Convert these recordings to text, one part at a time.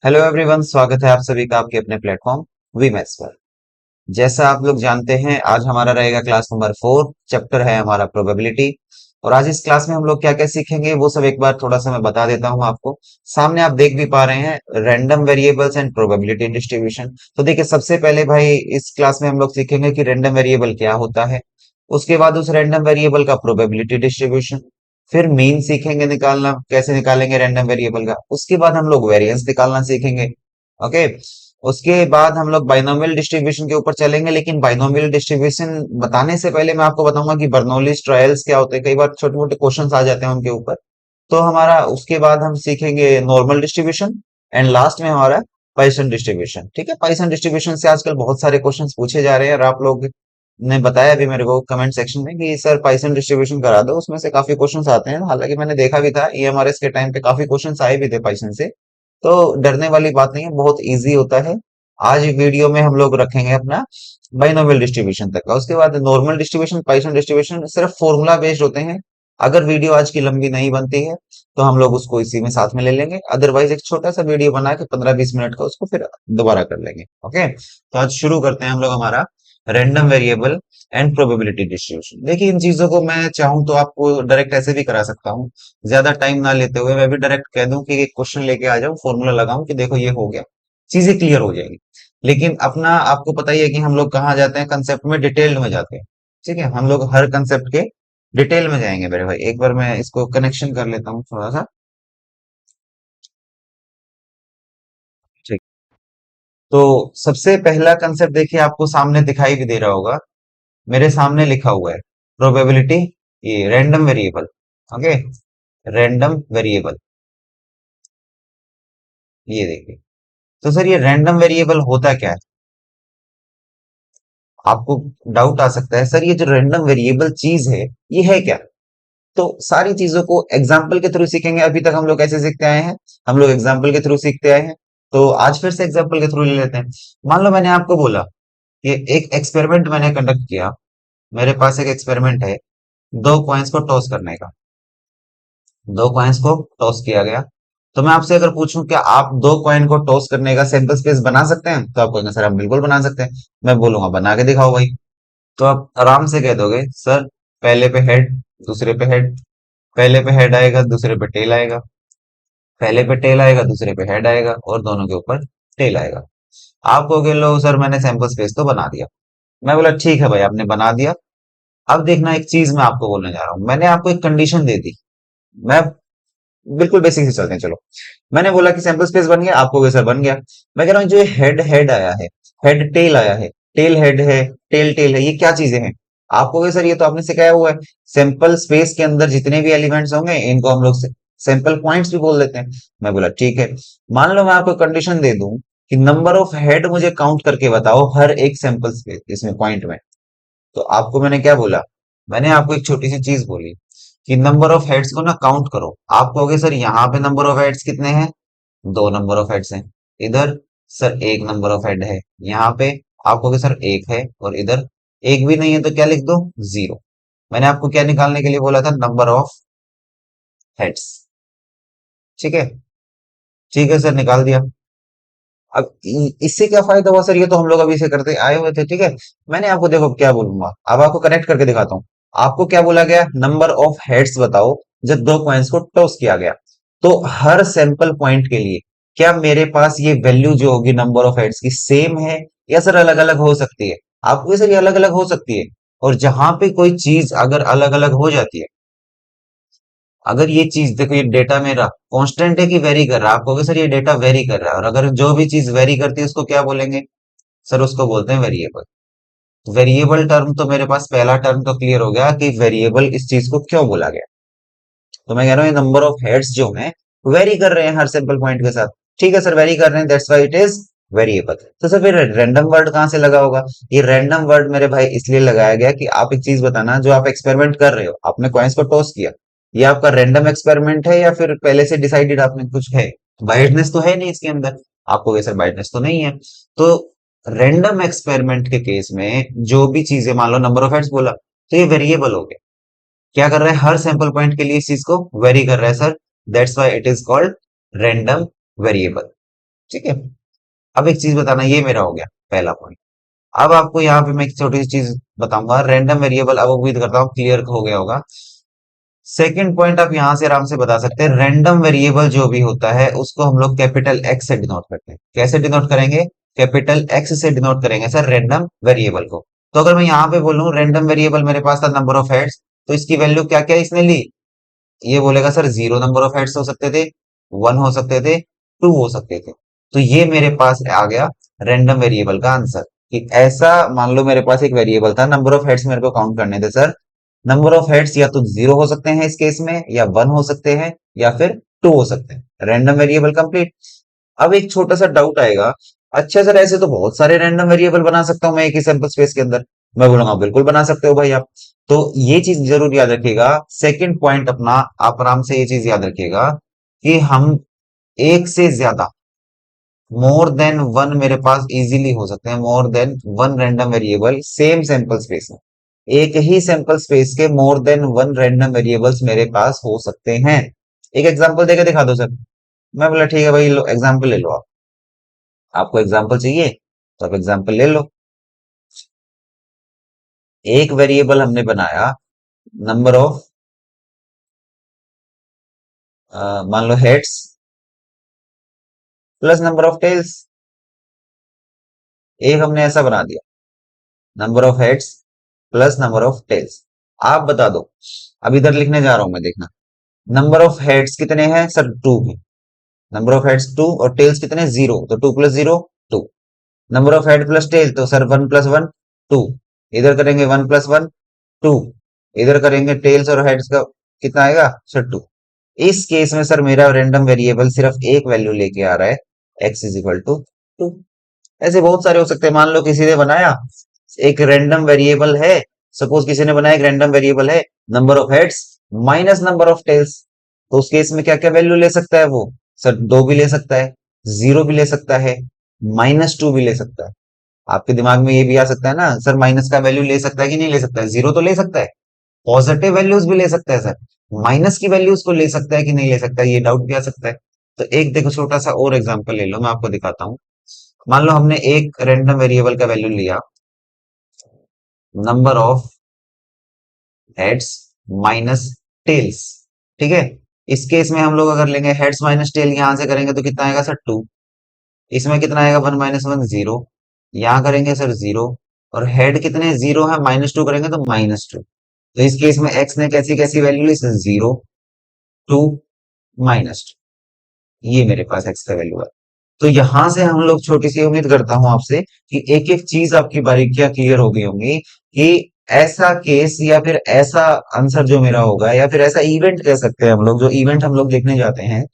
Hello everyone, स्वागत है आप सभी का आपके अपने प्लेटफॉर्म वीमेक्स पर। जैसा आप लोग जानते हैं, आज हमारा रहेगा क्लास नंबर 4। चैप्टर है हमारा प्रोबेबिलिटी। और आज इस क्लास में हम लोग क्या क्या सीखेंगे वो सब एक बार थोड़ा सा मैं बता देता हूं आपको। सामने आप देख भी पा रहे हैं, random variables and probability distribution. तो देखिए, सबसे पहले भाई इस क्लास में हम लोग सीखेंगे कि रैंडम वेरिएबल क्या होता है। उसके बाद उस रैंडम वेरिएबल का प्रोबेबिलिटी डिस्ट्रीब्यूशन। फिर मीन सीखेंगे निकालना, कैसे निकालेंगे रैंडम वेरिएबल का। उसके बाद हम लोग वेरिएंस निकालना सीखेंगे। ओके। उसके बाद हम लोग बाइनोमियल डिस्ट्रीब्यूशन के ऊपर चलेंगे, लेकिन बाइनोमियल डिस्ट्रीब्यूशन बताने से पहले मैं आपको बताऊंगा कि बर्नौलीज ट्रायल्स क्या होते हैं। कई बार छोटे मोटे क्वेश्चंस आ जाते हैं उनके ऊपर। तो हमारा उसके बाद हम सीखेंगे नॉर्मल डिस्ट्रीब्यूशन। एंड लास्ट में हमारा पाइसन डिस्ट्रीब्यूशन। ठीक है, पाइसन डिस्ट्रीब्यूशन से आजकल बहुत सारे क्वेश्चंस पूछे जा रहे हैं, और आप लोग ने बताया भी मेरे को कमेंट सेक्शन में कि सर पाइसन डिस्ट्रीब्यूशन करा दो, उसमें से काफी क्वेश्चंस आते हैं। हालांकि मैंने देखा भी था, ईएमआरएस के टाइम पे काफी क्वेश्चंस आए भी थे पाइसन से। तो डरने वाली बात नहीं है, बहुत इजी होता है। आज वीडियो में हम लोग रखेंगे अपना बाइनोमियल डिस्ट्रीब्यूशन तक का। उसके बाद नॉर्मल डिस्ट्रीब्यूशन, पाइथन डिस्ट्रीब्यूशन सिर्फ फॉर्मूला बेस्ड होते हैं। अगर वीडियो आज की लंबी नहीं बनती है तो हम लोग उसको इसी में साथ में ले लेंगे। अदरवाइज एक छोटा सा वीडियो बना के 15-20 मिनट का उसको फिर दोबारा कर लेंगे। ओके, तो आज शुरू करते हैं हम लोग हमारा random variable and probability distribution. देखिए, इन चीजों को मैं चाहूं तो आपको डायरेक्ट ऐसे भी करा सकता हूँ। ज्यादा टाइम ना लेते हुए मैं भी डायरेक्ट कह दूं कि एक क्वेश्चन लेके आ जाऊं, फॉर्मूला लगाऊं कि देखो ये हो गया, चीजें क्लियर हो जाएगी। लेकिन अपना आपको पता ही है कि हम लोग कहाँ जाते हैं, कंसेप्ट में डिटेल्ड में जाते हैं। ठीक है, हम लोग हर कंसेप्ट के डिटेल में जाएंगे मेरे भाई। एक बार मैं इसको कनेक्शन कर लेता हूँ थोड़ा सा। ठीक। तो सबसे पहला कंसेप्ट देखिए, आपको सामने दिखाई भी दे रहा होगा, मेरे सामने लिखा हुआ है प्रोबेबिलिटी, ये random variable. Okay, random variable, ये देखिए। तो सर ये रैंडम वेरिएबल होता क्या है, आपको डाउट आ सकता है सर ये जो रैंडम वेरिएबल चीज है ये है क्या। तो सारी चीजों को एग्जाम्पल के थ्रू सीखेंगे। अभी तक हम लोग कैसे सीखते आए हैं, हम लोग एग्जाम्पल के थ्रू सीखते आए हैं। तो आज फिर से एग्जाम्पल के थ्रू ले लेते हैं। मान लो मैंने आपको बोला कि एक एक्सपेरिमेंट मैंने कंडक्ट किया। मेरे पास एक एक्सपेरिमेंट है, दो कॉइन्स को टॉस करने का। दो कॉइन्स को टॉस किया गया। तो मैं आपसे अगर पूछूं क्या आप दो कॉइन को टॉस करने का सैंपल स्पेस बना सकते हैं, तो आप कहेंगे सर हम बिल्कुल बना सकते हैं। मैं बोलूंगा बना के दिखाओ भाई। तो आप आराम से कह दोगे सर पहले पे हेड, दूसरे पे हेड, पहले पे हेड आएगा दूसरे पे टेल आएगा, पहले पे टेल आएगा दूसरे पे हेड आएगा, और दोनों के ऊपर टेल आएगा। आप कहोगे लो सर मैंने सैंपल स्पेस तो बना दिया। मैं बोला ठीक है भाई आपने बना दिया। अब देखना, एक चीज मैं आपको बोलने जा रहा हूँ। मैंने आपको एक कंडीशन दे दी। मैं बिल्कुल बेसिक से चलते हैं, चलो। मैंने बोला कि सैंपल स्पेस बन गया, आपको कहोगे सर बन गया। मैं कह रहा हूँ जो हेड हेड आया है, हेड टेल आया है, टेल हेड है, टेल टेल है, ये क्या चीजें हैं। आप कहोगे सर ये तो आपने सिखाया हुआ है। सैंपल स्पेस के अंदर जितने भी एलिमेंट्स होंगे इनको हम लोग सैंपल पॉइंट्स भी बोल देते हैं। मैं बोला ठीक है। मान लो मैं आपको कंडीशन दे दूं कि नंबर ऑफ हेड मुझे काउंट करके बताओ हर एक सैंपल स्पेस इसमें पॉइंट में। तो आपको मैंने क्या बोला, मैंने आपको एक छोटी सी चीज बोली कि नंबर ऑफ हेड्स को ना काउंट करो। आप कहोगे सर यहाँ पे नंबर ऑफ हेड्स कितने हैं, दो नंबर ऑफ हेड्स हैं। इधर सर एक नंबर ऑफ हेड है। यहाँ पे आप कहोगे सर एक है, और इधर एक भी नहीं है, तो क्या लिख दो, जीरो। मैंने आपको क्या निकालने के लिए बोला था, नंबर ऑफ हेड्स। ठीक है, ठीक है सर निकाल दिया। अब इससे क्या फायदा हुआ सर, ये तो हम लोग अभी से करते आए हुए थे। ठीक है, मैंने आपको देखो क्या बोलूंगा, अब आपको कनेक्ट करके दिखाता हूँ। आपको क्या बोला गया, नंबर ऑफ हेड्स बताओ जब दो कॉइन्स को टॉस किया गया। तो हर सैंपल पॉइंट के लिए क्या मेरे पास ये वैल्यू जो होगी नंबर ऑफ हेड्स की सेम है, या सर अलग अलग हो सकती है। आपको सर ये अलग अलग हो सकती है। और जहां पे कोई चीज अगर अलग अलग हो जाती है, अगर ये चीज देखो, ये डेटा मेरा कांस्टेंट है कि वेरी कर रहा है, आप कहोगे सर ये डेटा वेरी कर रहा है। और अगर जो भी चीज वेरी करती है उसको क्या बोलेंगे, सर उसको बोलते हैं वेरिएबल। वेरिएबल टर्म तो मेरे पास पहला टर्म तो क्लियर हो गया कि वेरिएबल इस चीज को क्यों बोला गया। तो मैं कह रहा हूँ ये नंबर ऑफ हेड्स जो हैं वेरी कर रहे हैं हर सैंपल पॉइंट के साथ। ठीक है सर, वेरी कर रहे हैं, that's why it is variable. तो सर फिर रैंडम वर्ड कहाँ से लगा होगा। ये रैंडम वर्ड मेरे भाई इसलिए लगाया गया कि आप एक चीज बताना, जो आप एक्सपेरिमेंट कर रहे हो, आपने कॉइन्स को टॉस किया, ये आपका रैंडम एक्सपेरिमेंट है या फिर पहले से डिसाइडेड आपने कुछ है। बाइटनेस तो है नहीं इसके अंदर, आपको वैसे बाइटनेस तो नहीं है। तो रैंडम एक्सपेरिमेंट के केस में जो भी चीजें, मान लो नंबर ऑफ हेड्स बोला, तो ये वेरिएबल हो गया। क्या कर रहा है, हर सैंपल पॉइंट के लिए इस चीज को वेरी कर रहा है sir, that's why it is called random variable. ठीक है। अब एक चीज बताना, ये मेरा हो गया पहला पॉइंट। अब आपको यहाँ पे मैं एक छोटी सी चीज बताऊंगा, रैंडम वेरिएबल। अब उम्मीद करता हूँ क्लियर हो गया होगा। सेकंड पॉइंट आप यहां से आराम से बता सकते हैं, रैंडम वेरिएबल जो भी होता है उसको हम लोग कैपिटल एक्स से डिनोट करते हैं। कैसे डिनोट करेंगे? कैपिटल एक्स से डिनोट करेंगे सर रैंडम वेरिएबल को। तो अगर मैं यहाँ पे बोलूं रैंडम वेरिएबल मेरे पास था नंबर ऑफ हेड्स, तो इसकी वैल्यू क्या क्या इसने ली? ये बोलेगा sir zero number of heads हो सकते थे, वन हो सकते थे, टू हो सकते थे। तो ये मेरे पास आ गया रैंडम वेरिएबल का आंसर। कि ऐसा मान लो मेरे पास एक वेरिएबल था, नंबर ऑफ हेड्स मेरे को काउंट करने थे सर। नंबर ऑफ हेड्स या तो जीरो हो सकते हैं इस केस में, या वन हो सकते हैं, या फिर टू हो सकते हैं। Random variable complete. अब एक छोटा सा डाउट आएगा, अच्छा सर ऐसे तो बहुत सारे रैंडम वेरिएबल बना सकता हूँ मैं एक ही सैंपल स्पेस के अंदर। मैं बोलूंगा बिल्कुल बना सकते हो भाई आप। तो ये चीज जरूर याद रखिएगा। सेकंड पॉइंट अपना, आप आराम से ये चीज याद रखिएगा कि हम एक से ज्यादा, मोर देन वन मेरे पास इजीली हो सकते हैं, more than one random variable same sample space में। एक ही सैंपल स्पेस के more than one random variables मेरे पास हो सकते हैं। एक एग्जांपल देके दिखा दो सर। मैं बोला ठीक है भाई, लो एग्जांपल ले लो आप। आपको एग्जांपल चाहिए तो आप एग्जांपल ले लो। एक वेरिएबल हमने बनाया, नंबर ऑफ, मान लो heads plus number of tails. एक हमने ऐसा बना दिया, number of heads plus number of tails. आप बता दो, अब इधर लिखने जा रहा हूं मैं, देखना। नंबर ऑफ हेड्स कितने हैं सर? टू है। नंबर ऑफ हेड्स टू, और टेल्स कितने? जीरो। तो two plus zero, two. Number of head plus tail, तो sir one plus one, two. इधर करेंगे वन प्लस वन, टू। इधर करेंगे टेल्स और हेड्स का, कितना आएगा सर? टू। इस केस में सर मेरा रैंडम वेरिएबल सिर्फ एक वैल्यू लेके आ रहा है, X is equal to two. ऐसे बहुत सारे हो सकते हैं। मान लो किसी ने बनाया एक रैंडम वेरिएबल है, सपोज किसी ने बनाया एक रैंडम वेरिएबल है, number of heads minus number of tails. तो उस केस में क्या क्या वैल्यू ले सकता है वो? सर दो भी ले सकता है, जीरो भी ले सकता है, माइनस टू भी ले सकता है। आपके दिमाग में ये भी आ सकता है ना सर, माइनस का वैल्यू ले सकता है कि नहीं ले सकता है? जीरो तो ले सकता है, पॉजिटिव वैल्यूज भी ले सकता है सर, माइनस की वैल्यूज को ले सकता है कि नहीं ले सकता है? ये डाउट भी आ सकता है। तो एक देखो छोटा सा और एग्जांपल ले लो, मैं आपको दिखाता हूँ। मान लो हमने एक रैंडम वेरिएबल का वैल्यू लिया, number of heads minus tails. ठीक है। इस केस में हम लोग अगर लेंगे हेड्स माइनस टेल, यहां से करेंगे तो कितना आएगा सर? टू। इसमें कितना आएगा? One minus one, zero. यहाँ करेंगे सर जीरो। और हेड कितने? जीरो है, माइनस टू करेंगे तो माइनस टू। तो इस केस में एक्स ने कैसी कैसी वैल्यू ली sir? Zero, two, minus two. ये मेरे पास एक्स का वैल्यू है। तो यहां से हम लोग छोटी सी, उम्मीद करता हूं आपसे कि एक एक चीज आपकी बारीकियां क्लियर हो गई होंगी कि ऐसा केस या फिर ऐसा आंसर जो मेरा होगा, या फिर ऐसा इवेंट कह सकते हैं हम लोग, जो इवेंट हम लोग देखने जाते हैं,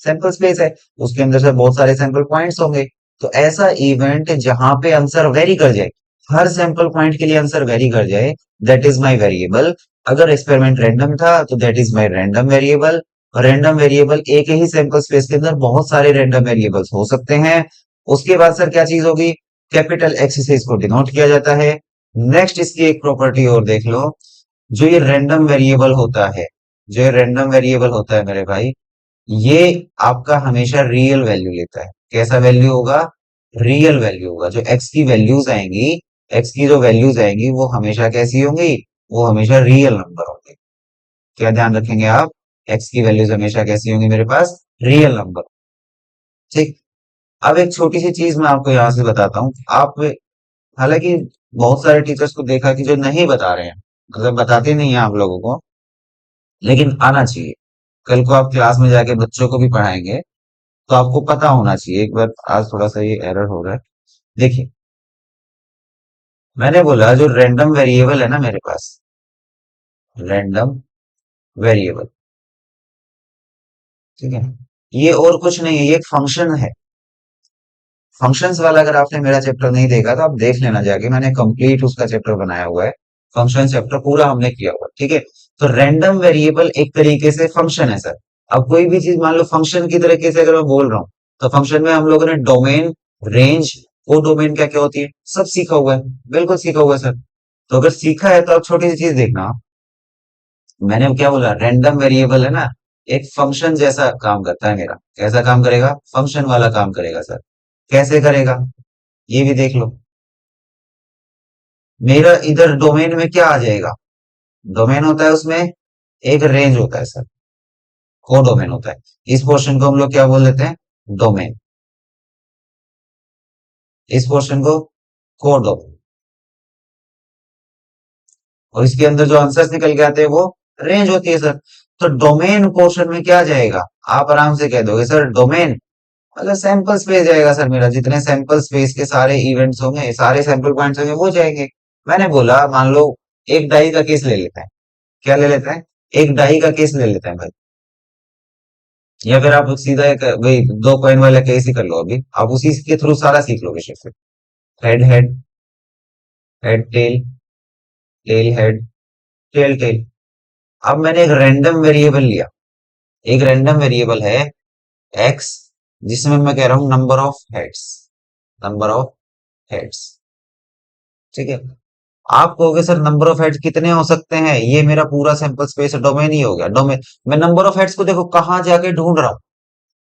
सैंपल स्पेस है, उसके अंदर से बहुत सारे सैंपल पॉइंट्स होंगे। तो ऐसा इवेंट जहां पे आंसर वेरी कर जाए, हर सैंपल पॉइंट के लिए आंसर वेरी कर जाए, दैट इज माई वेरिएबल। अगर एक्सपेरिमेंट रैंडम था तो that is my random variable. Random variable, एक ही सैंपल स्पेस के अंदर बहुत सारे रैंडम वेरिएबल्स हो सकते हैं। उसके बाद सर क्या चीज होगी? कैपिटल एक्स से इसको डिनोट किया जाता है। नेक्स्ट इसकी एक प्रॉपर्टी और देख लो, जो ये रैंडम वेरिएबल होता है, जो ये रैंडम वेरिएबल होता है मेरे भाई, ये आपका हमेशा रियल वैल्यू लेता है। कैसा वैल्यू होगा? रियल वैल्यू होगा। जो एक्स की वैल्यूज आएंगी, एक्स की जो वैल्यूज आएंगी वो हमेशा कैसी होंगी? वो हमेशा रियल नंबर होंगे। क्या ध्यान रखेंगे आप? एक्स की वैल्यूज हमेशा कैसी होंगी मेरे पास? Real number. ठीक। अब एक छोटी सी चीज मैं आपको यहाँ से बताता हूँ। आप, हालांकि बहुत सारे टीचर्स को देखा कि जो नहीं बता रहे हैं, मतलब बताते नहीं है आप लोगों को, लेकिन आना चाहिए। कल को आप क्लास में जाके बच्चों को भी पढ़ाएंगे तो आपको पता होना चाहिए। एक बार, आज थोड़ा सा ये एरर हो रहा है, देखिए। मैंने बोला जो रैंडम वेरिएबल है ना मेरे पास, रैंडम वेरिएबल, ठीक है, ये और कुछ नहीं है, ये एक फंक्शन है। फंक्शंस वाला अगर आपने मेरा चैप्टर नहीं देखा तो आप देख लेना जाके, मैंने कंप्लीट उसका चैप्टर बनाया हुआ है। फंक्शन चैप्टर पूरा हमने किया हुआ है, ठीक है। तो रैंडम वेरिएबल एक तरीके से फंक्शन है सर। अब कोई भी चीज मान लो फंक्शन की तरीके से अगर मैं बोल रहा हूँ, तो फंक्शन में हम लोगों ने डोमेन, रेंज, वो डोमेन क्या क्या होती है, सब सीखा हुआ है। बिल्कुल सीखा हुआ है सर। तो अगर सीखा है तो आप छोटी सी चीज देखना, मैंने क्या बोला? रैंडम वेरिएबल है ना, एक फंक्शन जैसा काम करता है मेरा। कैसा काम करेगा? फंक्शन वाला काम करेगा सर। कैसे करेगा? ये भी देख लो। मेरा इधर डोमेन में क्या आ जाएगा? डोमेन होता है उसमें एक रेंज होता है सर। को डोमेन होता है। इस पोर्शन को हम लोग क्या बोल देते हैं? डोमेन। इस पोर्शन को कोड ऑफ। और इसके अंदर जो आंसर्स निकल के आते हैं वो रेंज होती है सर। तो डोमेन पोर्शन में क्या जाएगा? आप आराम से कह दोगे सर डोमेन मतलब सैंपल स्पेस जाएगा सर। मेरा जितने सैंपल स्पेस के सारे इवेंट्स होंगे, सारे सैंपल पॉइंट्स होंगे, वो जाएंगे। मैंने बोला मान लो एक डाई का केस ले लेते हैं। क्या ले लेते हैं? एक डाई का केस ले लेते हैं भाई। या फिर आप सीधा एक वही दो कॉइन वाला केस ही कर लो। अभी आप उसी के थ्रू सारा सीख लोगे फिर। Head head, head tail, tail head, tail tail. अब मैंने एक रैंडम वेरिएबल लिया। एक रैंडम वेरिएबल है एक्स, जिसमें मैं कह रहा हूं number of heads. Number of heads. ठीक है। आप कहोगे सर नंबर ऑफ हेड्स कितने हो सकते हैं? ये मेरा पूरा सैंपल स्पेस डोमेन ही हो गया। डोमेन मैं नंबर ऑफ हेड्स को देखो कहाँ जाके ढूंढ रहा हूँ।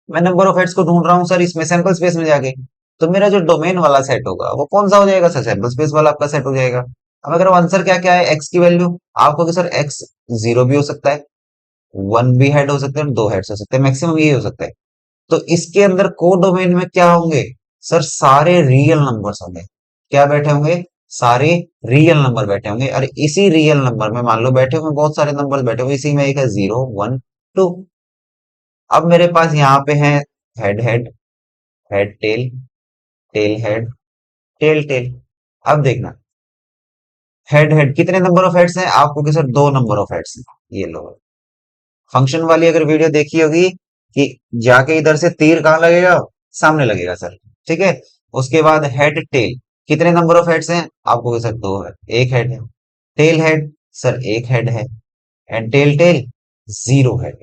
मैं नंबर ऑफ हेड्स को ढूंढ रहा हूँ सर इसमें सैंपल स्पेस में जाके। तो मेरा जो डोमेन वाला सेट होगा वो कौन सा हो जाएगा सर? सैंपल स्पेस वाला आपका सेट हो जाएगा। अब अगर आंसर क्या क्या है, एक्स की वैल्यू, आप कहोगे सर एक्स जीरो भी हो सकता है, वन भी हेड हो सकते हैं, दो हेड्स हो सकते हैं, मैक्सिमम यही हो सकता है। तो इसके अंदर को डोमेन में क्या होंगे? सर सारे रियल नंबर्स होंगे। क्या बैठे होंगे? सारे रियल नंबर बैठे होंगे। और इसी रियल नंबर में मान लो बैठे हुए बहुत सारे नंबर्स बैठे हुए, इसी में एक है जीरो वन टू। अब मेरे पास यहाँ पे है head head, head tail, tail head, tail tail. अब देखना हेड हेड कितने नंबर ऑफ हेड्स हैं? आपको कि सर दो नंबर ऑफ हेड्स हैं। ये लो। फंक्शन वाली अगर वीडियो देखी होगी कि जाके इधर से तीर कहाँ लगेगा? सामने लगेगा सर। ठीक है। उसके बाद हेड टेल कितने नंबर ऑफ हेड्स हैं? आपको सर दो है, एक हेड है। टेल हेड सर एक हेड है। And tail tail zero head.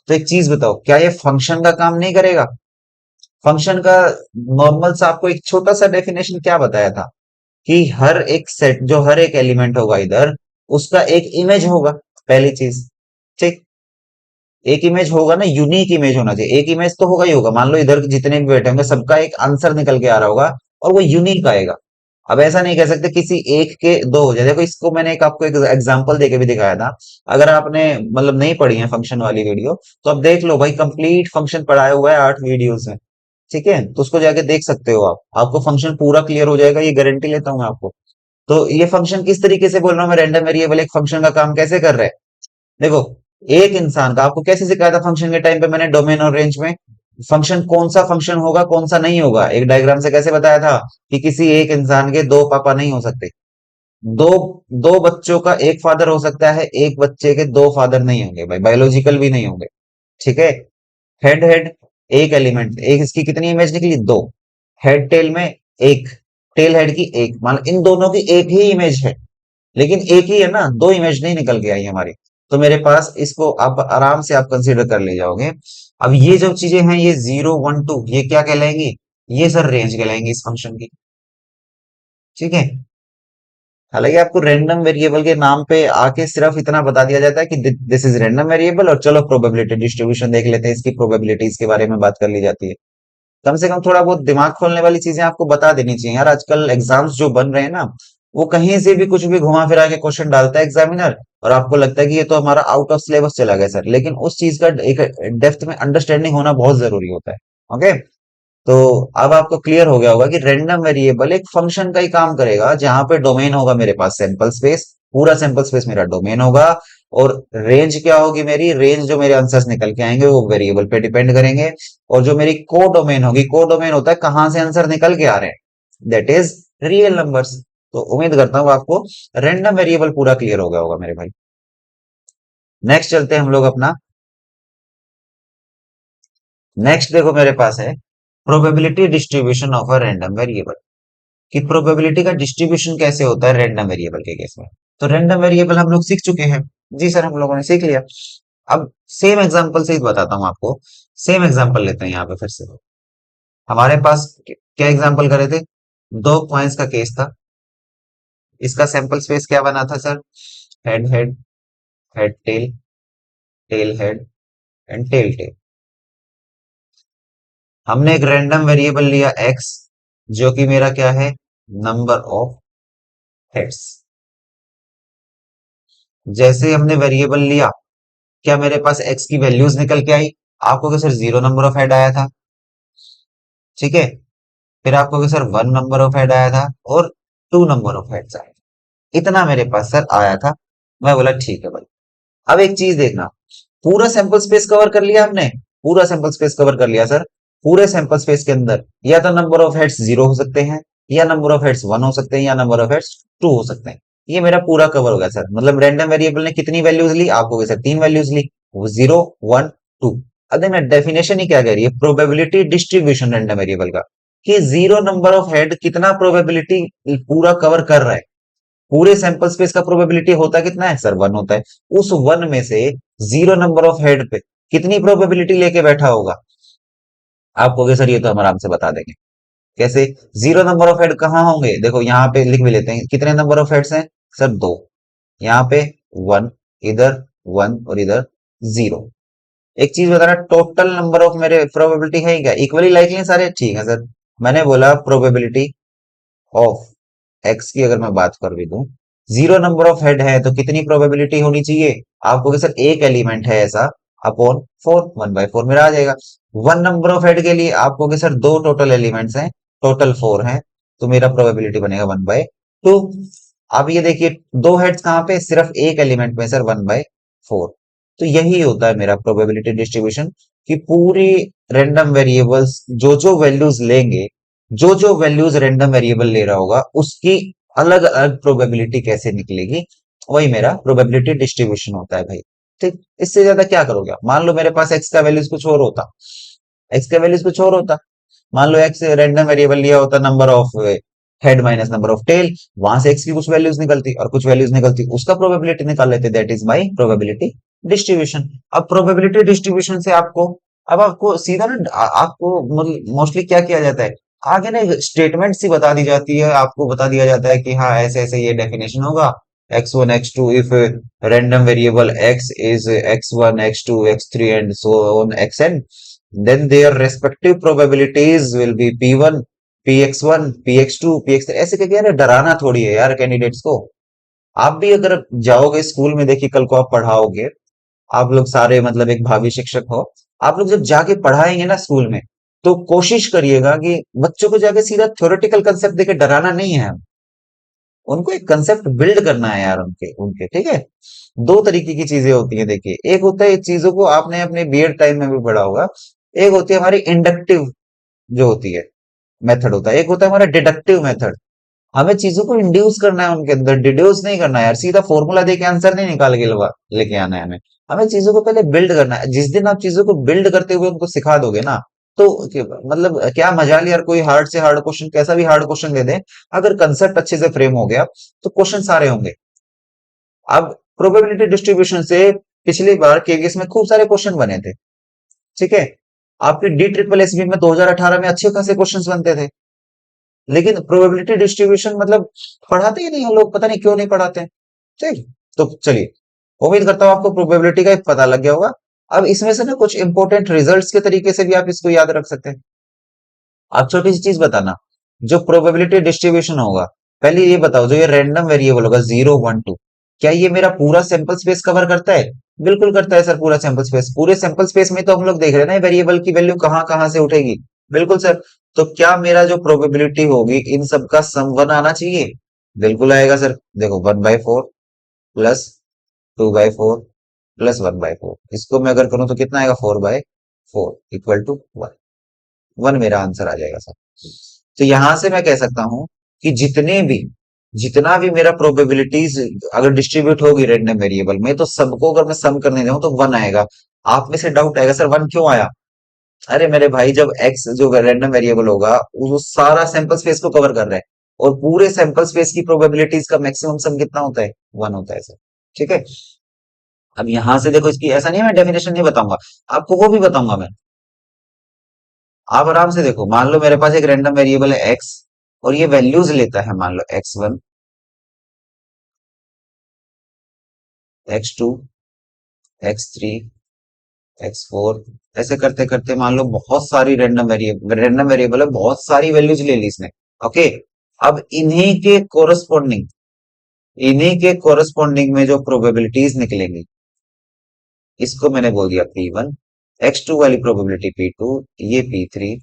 तो एक चीज बताओ, क्या ये फंक्शन का काम नहीं करेगा? फंक्शन का नॉर्मल सा आपको एक छोटा सा डेफिनेशन क्या बताया था कि हर एक सेट जो हर एक एलिमेंट होगा इधर, उसका एक इमेज होगा। पहली चीज। ठीक। एक इमेज होगा ना, यूनिक इमेज होना चाहिए। एक इमेज तो होगा ही होगा। मान लो इधर जितने भी बैठे होंगे सबका एक आंसर निकल के आ रहा होगा और वो यूनिक आएगा। अब ऐसा नहीं कह सकते किसी एक के दो हो जाए। देखो इसको मैंने एक आपको एक एग्जांपल देके भी दिखाया था। अगर आपने मतलब नहीं पढ़ी है फंक्शन वाली वीडियो, तो अब देख लो भाई, कंप्लीट फंक्शन पढ़ाया हुआ है 8 वीडियोस में। ठीक है, तो उसको जाके देख सकते हो आप। आपको फंक्शन पूरा क्लियर हो जाएगा, ये गारंटी लेता हूँ मैं आपको। तो ये फंक्शन किस तरीके से बोल रहा हूँ मैं, रैंडम वेरिएबल एक फंक्शन का काम कैसे कर रहा है? देखो, एक इंसान का आपको कैसे सिखाया था फंक्शन के टाइम पे मैंने, डोमेन और रेंज में। फंक्शन कौन सा फंक्शन होगा कौन सा नहीं होगा, एक डायग्राम से कैसे बताया था कि किसी एक इंसान के दो पापा नहीं हो सकते। दो दो बच्चों का एक फादर हो सकता है, एक बच्चे के दो फादर नहीं होंगे भाई, बायोलॉजिकल भी नहीं होंगे। ठीक है। हेड हेड एक एलिमेंट, एक इसकी कितनी इमेज निकली? दो। हेड टेल में एक, टेल हेड की एक, मान इन दोनों की एक ही इमेज है। लेकिन एक ही है ना, दो इमेज नहीं निकल के आई हमारी। तो मेरे पास इसको आप आराम से आप कंसीडर कर ले जाओगे। अब ये जो चीजें हैं ये जीरो वन टू, ये क्या कहलाएंगी? ये सर रेंज कहलाएंगी इस फंक्शन की। ठीक है। हालांकि आपको रैंडम वेरिएबल के नाम पे आके सिर्फ इतना बता दिया जाता है कि दिस इज रैंडम वेरिएबल, और चलो प्रोबेबिलिटी डिस्ट्रीब्यूशन देख लेते हैं, इसकी प्रोबेबिलिटीज के बारे में बात कर ली जाती है। कम से कम थोड़ा बहुत दिमाग खोलने वाली चीजें आपको बता देनी चाहिए यार। आजकल एग्जाम्स जो बन रहे हैं ना, वो कहीं से भी कुछ भी घुमा फिरा के क्वेश्चन डालता है एग्जामिनर, और आपको लगता है कि ये तो हमारा आउट ऑफ सिलेबस चला गया सर। लेकिन उस चीज का एक डेप्थ में अंडरस्टैंडिंग होना बहुत जरूरी होता है। ओके। तो अब आपको क्लियर हो गया होगा कि रैंडम वेरिएबल एक फंक्शन का ही काम करेगा, जहां पे डोमेन होगा मेरे पास सैंपल स्पेस, पूरा सैंपल स्पेस मेरा डोमेन होगा। और रेंज क्या होगी मेरी? रेंज जो मेरे आंसर्स निकल के आएंगे वो वेरिएबल पे डिपेंड करेंगे। और जो मेरी को डोमेन होगी, को डोमेन होता है कहां से आंसर निकल के आ रहे हैं, दैट इज रियल नंबर्स। तो उम्मीद करता हूँ आपको रैंडम वेरिएबल पूरा क्लियर हो गया होगा मेरे भाई। नेक्स्ट चलते हैं हम लोग अपना। नेक्स्ट देखो मेरे पास है probability distribution of a random variable. कि प्रोबेबिलिटी का डिस्ट्रीब्यूशन कैसे होता है रैंडम वेरिएबल के केस में। तो रैंडम वेरिएबल हम लोग सीख चुके हैं। जी सर, हम लोगों ने सीख लिया। अब सेम एग्जांपल से ही बताता हूं आपको। सेम एग्जांपल लेते हैं यहाँ पे फिर से। हमारे पास क्या एग्जांपल करे थे? दो कॉइन्स का केस था। इसका सैंपल स्पेस क्या बना था sir? Head head, head tail, tail head, and tail tail. हमने एक रैंडम वेरिएबल लिया x, जो कि मेरा क्या है, नंबर ऑफ हेड्स। जैसे ही हमने वेरिएबल लिया, क्या मेरे पास x की वैल्यूज निकल के आई? आपको क्या sir zero number of head आया था, ठीक है। फिर आपको क्या sir one number of head आया था, और टू नंबर ऑफ हेड्स आए, इतना मेरे पास सर आया था। मैं बोला ठीक है भाई। अब एक चीज देखना, पूरा सैंपल स्पेस कवर कर लिया हमने, पूरा सैंपल स्पेस कवर कर लिया सर। पूरे सैंपल स्पेस के अंदर या तो नंबर ऑफ हेड्स जीरो हो सकते हैं, या नंबर ऑफ हेड्स वन हो सकते हैं, या नंबर ऑफ हेड्स टू हो सकते हैं। ये मेरा पूरा कवर हो गया सर। मतलब रैंडम वेरिएबल ने कितनी वैल्यूज ली, आपको सर तीन वैल्यूज ली, वो जीरो, वन, टू। अब देखना डेफिनेशन ही क्या कह रही है, प्रोबेबिलिटी डिस्ट्रीब्यूशन रैंडम वेरिएबल का, कि जीरो नंबर ऑफ हेड कितना प्रोबेबिलिटी पूरा कवर कर रहा है। पूरे सैंपल स्पेस का प्रोबेबिलिटी होता कितना है सर, वन होता है। उस वन में से जीरो नंबर ऑफ हेड पे कितनी प्रोबेबिलिटी लेके बैठा होगा, आप कहोगे सर ये तो हम आराम से बता देंगे। कैसे? जीरो नंबर ऑफ हेड कहाँ होंगे, देखो यहाँ पे लिख भी लेते हैं, कितने नंबर ऑफ हेड्स हैं सर, दो। यहाँ पे वन, इधर वन, और इधर जीरो। एक चीज बताना, टोटल नंबर ऑफ मेरे प्रोबेबिलिटी है क्या, इक्वली लाइकली हैं सारे, ठीक है सर। मैंने बोला प्रोबेबिलिटी ऑफ एक्स की अगर मैं बात कर भी दूं, जीरो नंबर ऑफ हेड है तो कितनी प्रोबेबिलिटी होनी चाहिए, आपको कि सर एक एलिमेंट है ऐसा, upon four, one by four मेरा आ जाएगा। वन नंबर ऑफ हेड के लिए आपको कि सर दो टोटल एलिमेंट्स हैं, टोटल फोर हैं, तो मेरा प्रोबेबिलिटी बनेगा वन बाय टू। अब ये देखिए, दो हेड्स कहाँ पे, सिर्फ एक एलिमेंट में सर, वन बाय फोर। तो यही होता है मेरा प्रोबेबिलिटी डिस्ट्रीब्यूशन, कि पूरी रैंडम वेरिएबल्स जो जो वैल्यूज लेंगे, जो जो वैल्यूज रैंडम वेरिएबल ले रहा होगा, उसकी अलग अलग प्रोबेबिलिटी कैसे निकलेगी, वही मेरा प्रोबेबिलिटी डिस्ट्रीब्यूशन होता है भाई। ठीक, इससे ज्यादा क्या करोगे आप? मान लो मेरे पास एक्स का वैल्यूज कुछ और होता, एक्स का वैल्यूज कुछ और होता। मान लो एक्स रैंडम वेरिएबल लिया होता, number of head minus number of tail, वहां से एक्स की कुछ वैल्यूज निकलती और कुछ वैल्यूज निकलती, उसका प्रोबेबिलिटी निकाल लेते, that is my probability distribution. अब प्रोबेबिलिटी डिस्ट्रीब्यूशन से आपको, अब आपको सीधा ना आपको मतलब मोस्टली क्या किया जाता है, आगे ना स्टेटमेंट सी बता दी जाती है, आपको बता दिया जाता है कि हाँ ऐसे ऐसे ये डेफिनेशन होगा, X one X two, if random variable x is x1 x2 x3 and so on xn, then their respective probabilities will be p1 px1 px2 px3। ऐसे क्या यार, डराना थोड़ी है यार कैंडिडेट्स को। आप भी अगर जाओगे स्कूल में, देखिए कल को आप पढ़ाओगे, आप लोग सारे मतलब एक भावी शिक्षक हो, आप लोग जब जाके पढ़ाएंगे ना स्कूल में, तो कोशिश करिएगा कि बच्चों को जाके सीधा थ्योरेटिकल कंसेप्ट देके डराना नहीं है, उनको एक कंसेप्ट बिल्ड करना है यार, उनके उनके ठीक है। दो तरीके की चीजें होती हैं, देखिए एक होता है चीजों को आपने अपने बीएड टाइम में भी पढ़ा होगा, एक होती है हमारी इंडक्टिव जो होती है मेथड होता है, एक होता है हमारा डिडक्टिव मेथड। हमें चीजों को इंड्यूस करना है उनके अंदर, डिड्यूस नहीं करना है यार, सीधा फॉर्मूला दे के आंसर नहीं निकाल के लेके आना है हमें। हमें चीजों को पहले बिल्ड करना है। जिस दिन आप चीजों को बिल्ड करते हुए उनको सिखा दोगे ना, तो मतलब क्या मजाल यार, कोई हार्ड से हार्ड क्वेश्चन, कैसा भी हार्ड क्वेश्चन दे दे, अगर कंसेप्ट अच्छे से फ्रेम हो गया तो क्वेश्चन सारे होंगे। अब प्रोबेबिलिटी डिस्ट्रीब्यूशन से पिछली बार केवीएस में खूब सारे क्वेश्चन बने थे, ठीक है। आपके डी ट्रिपल एस बी में 2018 में अच्छे खासे क्वेश्चंस बनते थे, लेकिन प्रोबेबिलिटी डिस्ट्रीब्यूशन मतलब पढ़ाते ही नहीं, हम लोग पता नहीं क्यों नहीं पढ़ाते हैं। ठीक, तो चलिए, उम्मीद करता हूं आपको प्रोबेबिलिटी का एक पता लग गया होगा। अब इसमें से ना कुछ इंपॉर्टेंट रिजल्ट्स के तरीके से भी आप इसको याद रख सकते हैं। आप छोटी सी चीज बताना, जो प्रोबेबिलिटी डिस्ट्रीब्यूशन होगा, पहले ये बताओ, जो ये रैंडम वेरिएबल होगा जीरो वन टू, क्या ये मेरा पूरा सैंपल स्पेस कवर करता है? बिल्कुल करता है सर, पूरा सैंपल स्पेस। पूरे सैंपल स्पेस में तो हम लोग देख रहे हैं ना वेरिएबल की वैल्यू कहाँ कहाँ से उठेगी। बिल्कुल सर। तो क्या मेरा जो प्रोबेबिलिटी होगी इन सब का सम वन आना चाहिए? बिल्कुल आएगा सर। देखो one by four plus two by four plus one by four, इसको मैं अगर करूं तो कितना आएगा, four by four equal to one. One मेरा आंसर आ जाएगा सर। तो यहां से मैं कह सकता हूं कि जितना भी मेरा प्रोबेबिलिटीज अगर डिस्ट्रीब्यूट होगी रैंडम वेरिएबल में, तो सबको अगर मैं सम करने जाऊं तो वन आएगा। आप में से डाउट आएगा सर वन क्यों आया? अरे मेरे भाई, जब एक्स जो रैंडम वेरिएबल होगा वो सारा सैंपल स्पेस को कवर कर रहा है, और पूरे सैंपल स्पेस की प्रोबेबिलिटीज का मैक्सिमम सम कितना होता है, वन होता है सर। ठीक है। अब यहां से देखो, इसकी ऐसा नहीं है मैं डेफिनेशन नहीं बताऊंगा, आपको वो भी बताऊंगा मैं। आप आराम से देखो, मान लो मेरे पास एक रैंडम वेरिएबल है एक्स, और ये वैल्यूज लेता है, मान लो X one, X two, X three, x4, ऐसे करते करते मान लो बहुत सारी रैंडम वेरिएबल है, बहुत सारी वैल्यूज ले ली इसने। ओके, अब इन्हीं के कोरस्पॉन्डिंग में जो प्रोबेबिलिटीज निकलेंगी, इसको मैंने बोल दिया P1, x2 वाली प्रोबेबिलिटी P2, ये P3,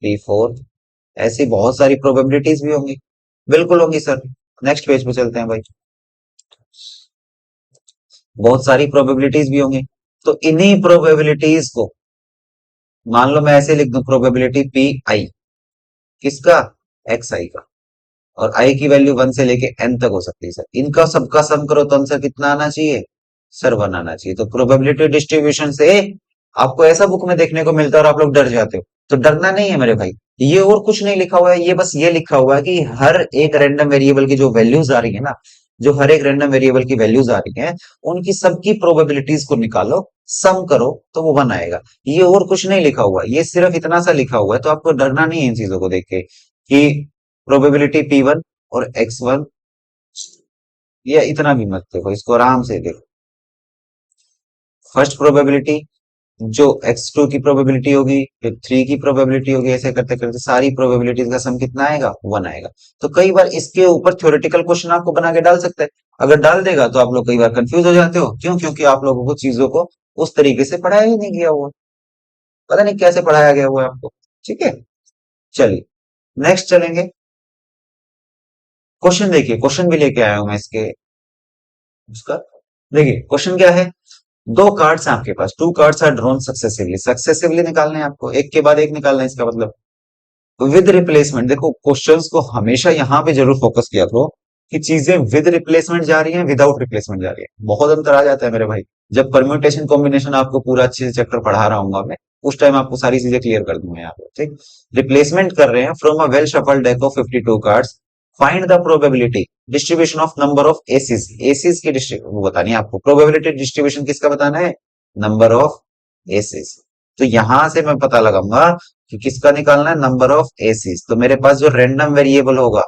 P4, ऐसी बहुत सारी प्रोबेबिलिटीज भी होंगी। बिल्कुल होंगी सर। नेक्स्ट पेज पे चलते हैं भाई। बहुत सारी प्रोबेबिलिटीज भी होंगी, तो इन्हीं प्रोबेबिलिटीज को मान लो मैं ऐसे लिख दूं, प्रोबेबिलिटी पी आई, किसका? एक्स आई का। और आई की वैल्यू 1 से लेके एन तक हो सकती है सर। इनका सबका सम करो तो आंसर कितना आना चाहिए? सर 1 आना चाहिए। तो प्रोबेबिलिटी डिस्ट्रीब्यूशन से आपको ऐसा बुक में देखने को मिलता है और आप लोग डर जाते हो। तो डरना नहीं है मेरे भाई। ये और कुछ नहीं लिखा हुआ है, ये बस ये लिखा हुआ है कि हर एक रैंडम वेरिएबल की जो वैल्यूज आ रही है ना, जो हर एक रैंडम वेरिएबल की वैल्यूज आ रही हैं, उनकी सबकी प्रोबेबिलिटीज को निकालो, सम करो, तो वो 1 आएगा। ये और कुछ नहीं लिखा हुआ है, ये सिर्फ इतना सा लिखा हुआ है। तो आपको डरना नहीं है इन चीजों को देख के कि प्रोबेबिलिटी P1 और x1, ये इतना भी मत देखो, इसको आराम से देखो। फर्स्ट प्रोबेबिलिटी जो x2 की प्रोबेबिलिटी होगी, फिर 3 की प्रोबेबिलिटी होगी, ऐसे करते करते सारी प्रोबेबिलिटीज का सम कितना आएगा? 1 आएगा। तो कई बार इसके ऊपर थ्योरेटिकल क्वेश्चन आपको बना के डाल सकते हैं। अगर डाल देगा तो आप लोग कई बार कंफ्यूज हो जाते हो। क्यों? क्योंकि आप लोगों को चीजों को उस तरीके से पढ़ाया ही नहीं गया हुआ। पता नहीं कैसे पढ़ाया गया हुआ है आपको। ठीक है, चलिए नेक्स्ट चलेंगे। क्वेश्चन देखिए, क्वेश्चन भी लेके आया हूं मैं इसके उसका। देखिए क्वेश्चन क्या है। दो कार्ड्स हैं आपके पास, two cards are drawn successively. Successively निकालने हैं आपको, एक के बाद एक निकालना है, इसका मतलब विद रिप्लेसमेंट। देखो क्वेश्चंस को हमेशा यहां पे जरूर फोकस किया करो कि चीजें विद रिप्लेसमेंट जा रही हैं, विदाउट रिप्लेसमेंट जा रही है। बहुत अंतर आ जाता है मेरे भाई। जब परम्यूटेशन कॉम्बिनेशन आपको पूरा अच्छे से चैप्टर पढ़ा रहा हूँ मैं, उस टाइम आपको सारी चीजें क्लियर कर दूंगा यहाँ पे। ठीक, रिप्लेसमेंट कर रहे हैं from a well shuffled deck of 52 cards, find the probability distribution of number of aces. Aces की वो बतानी है आपको। प्रोबेबिलिटी डिस्ट्रीब्यूशन किसका बताना है? Number of aces. तो यहां से मैं पता लगाऊंगा कि किसका निकालना है? Number of aces. तो मेरे पास जो रैंडम वेरिएबल होगा,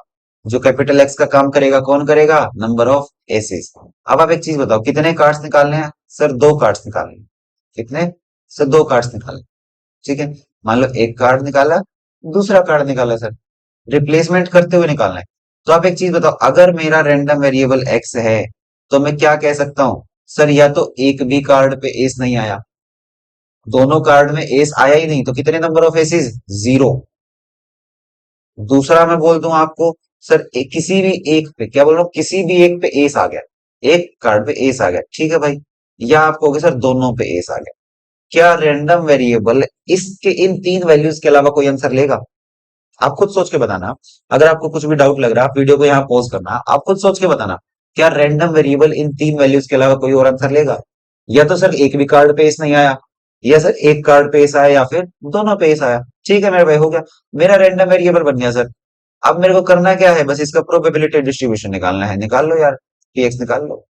जो कैपिटल एक्स का काम करेगा, कौन करेगा? Number of aces. अब आप एक चीज बताओ, कितने कार्ड्स निकालने हैं? सर 2 कार्ड्स निकालने हैं। कितने? सर 2 कार्ड्स निकालने। ठीक है, मान लो एक कार्ड निकाला, दूसरा कार्ड निकाला सर, रिप्लेसमेंट करते हुए निकालना है। तो आप एक चीज बताओ, अगर मेरा रैंडम वेरिएबल एक्स है, तो मैं क्या कह सकता हूं? सर या तो एक भी कार्ड पे एस नहीं आया, दोनों कार्ड में एस आया ही नहीं, तो कितने नंबर ऑफ एसेस? 0। दूसरा मैं बोल दूं आपको, सर किसी भी एक पे, क्या बोल रहा हूँ, किसी भी एक पे एस आ गया, एक कार्ड पे एस आ गया, ठीक है भाई। या आप कहोगे सर दोनों पे एस आ गया। क्या रैंडम वेरिएबल इसके इन 3 वैल्यूज के अलावा कोई आंसर लेगा? आप खुद सोच के बताना। अगर आपको कुछ भी डाउट लग रहा है, आप वीडियो को यहाँ पॉज करना, आप खुद सोच के बताना, क्या रैंडम वेरिएबल इन 3 वैल्यूज के अलावा कोई और आंसर लेगा? या तो सर एक भी कार्ड पे एस नहीं आया, या सर एक कार्ड पे एस आया, या फिर दोनों पे एस आया। ठीक है मेरे भाई, हो गया, मेरा रैंडम वेरिएबल बन गया सर। अब मेरे को करना क्या है? बस इसका प्रोबेबिलिटी डिस्ट्रीब्यूशन निकालना है। निकाल लो यार, पीएक्स निकाल लो।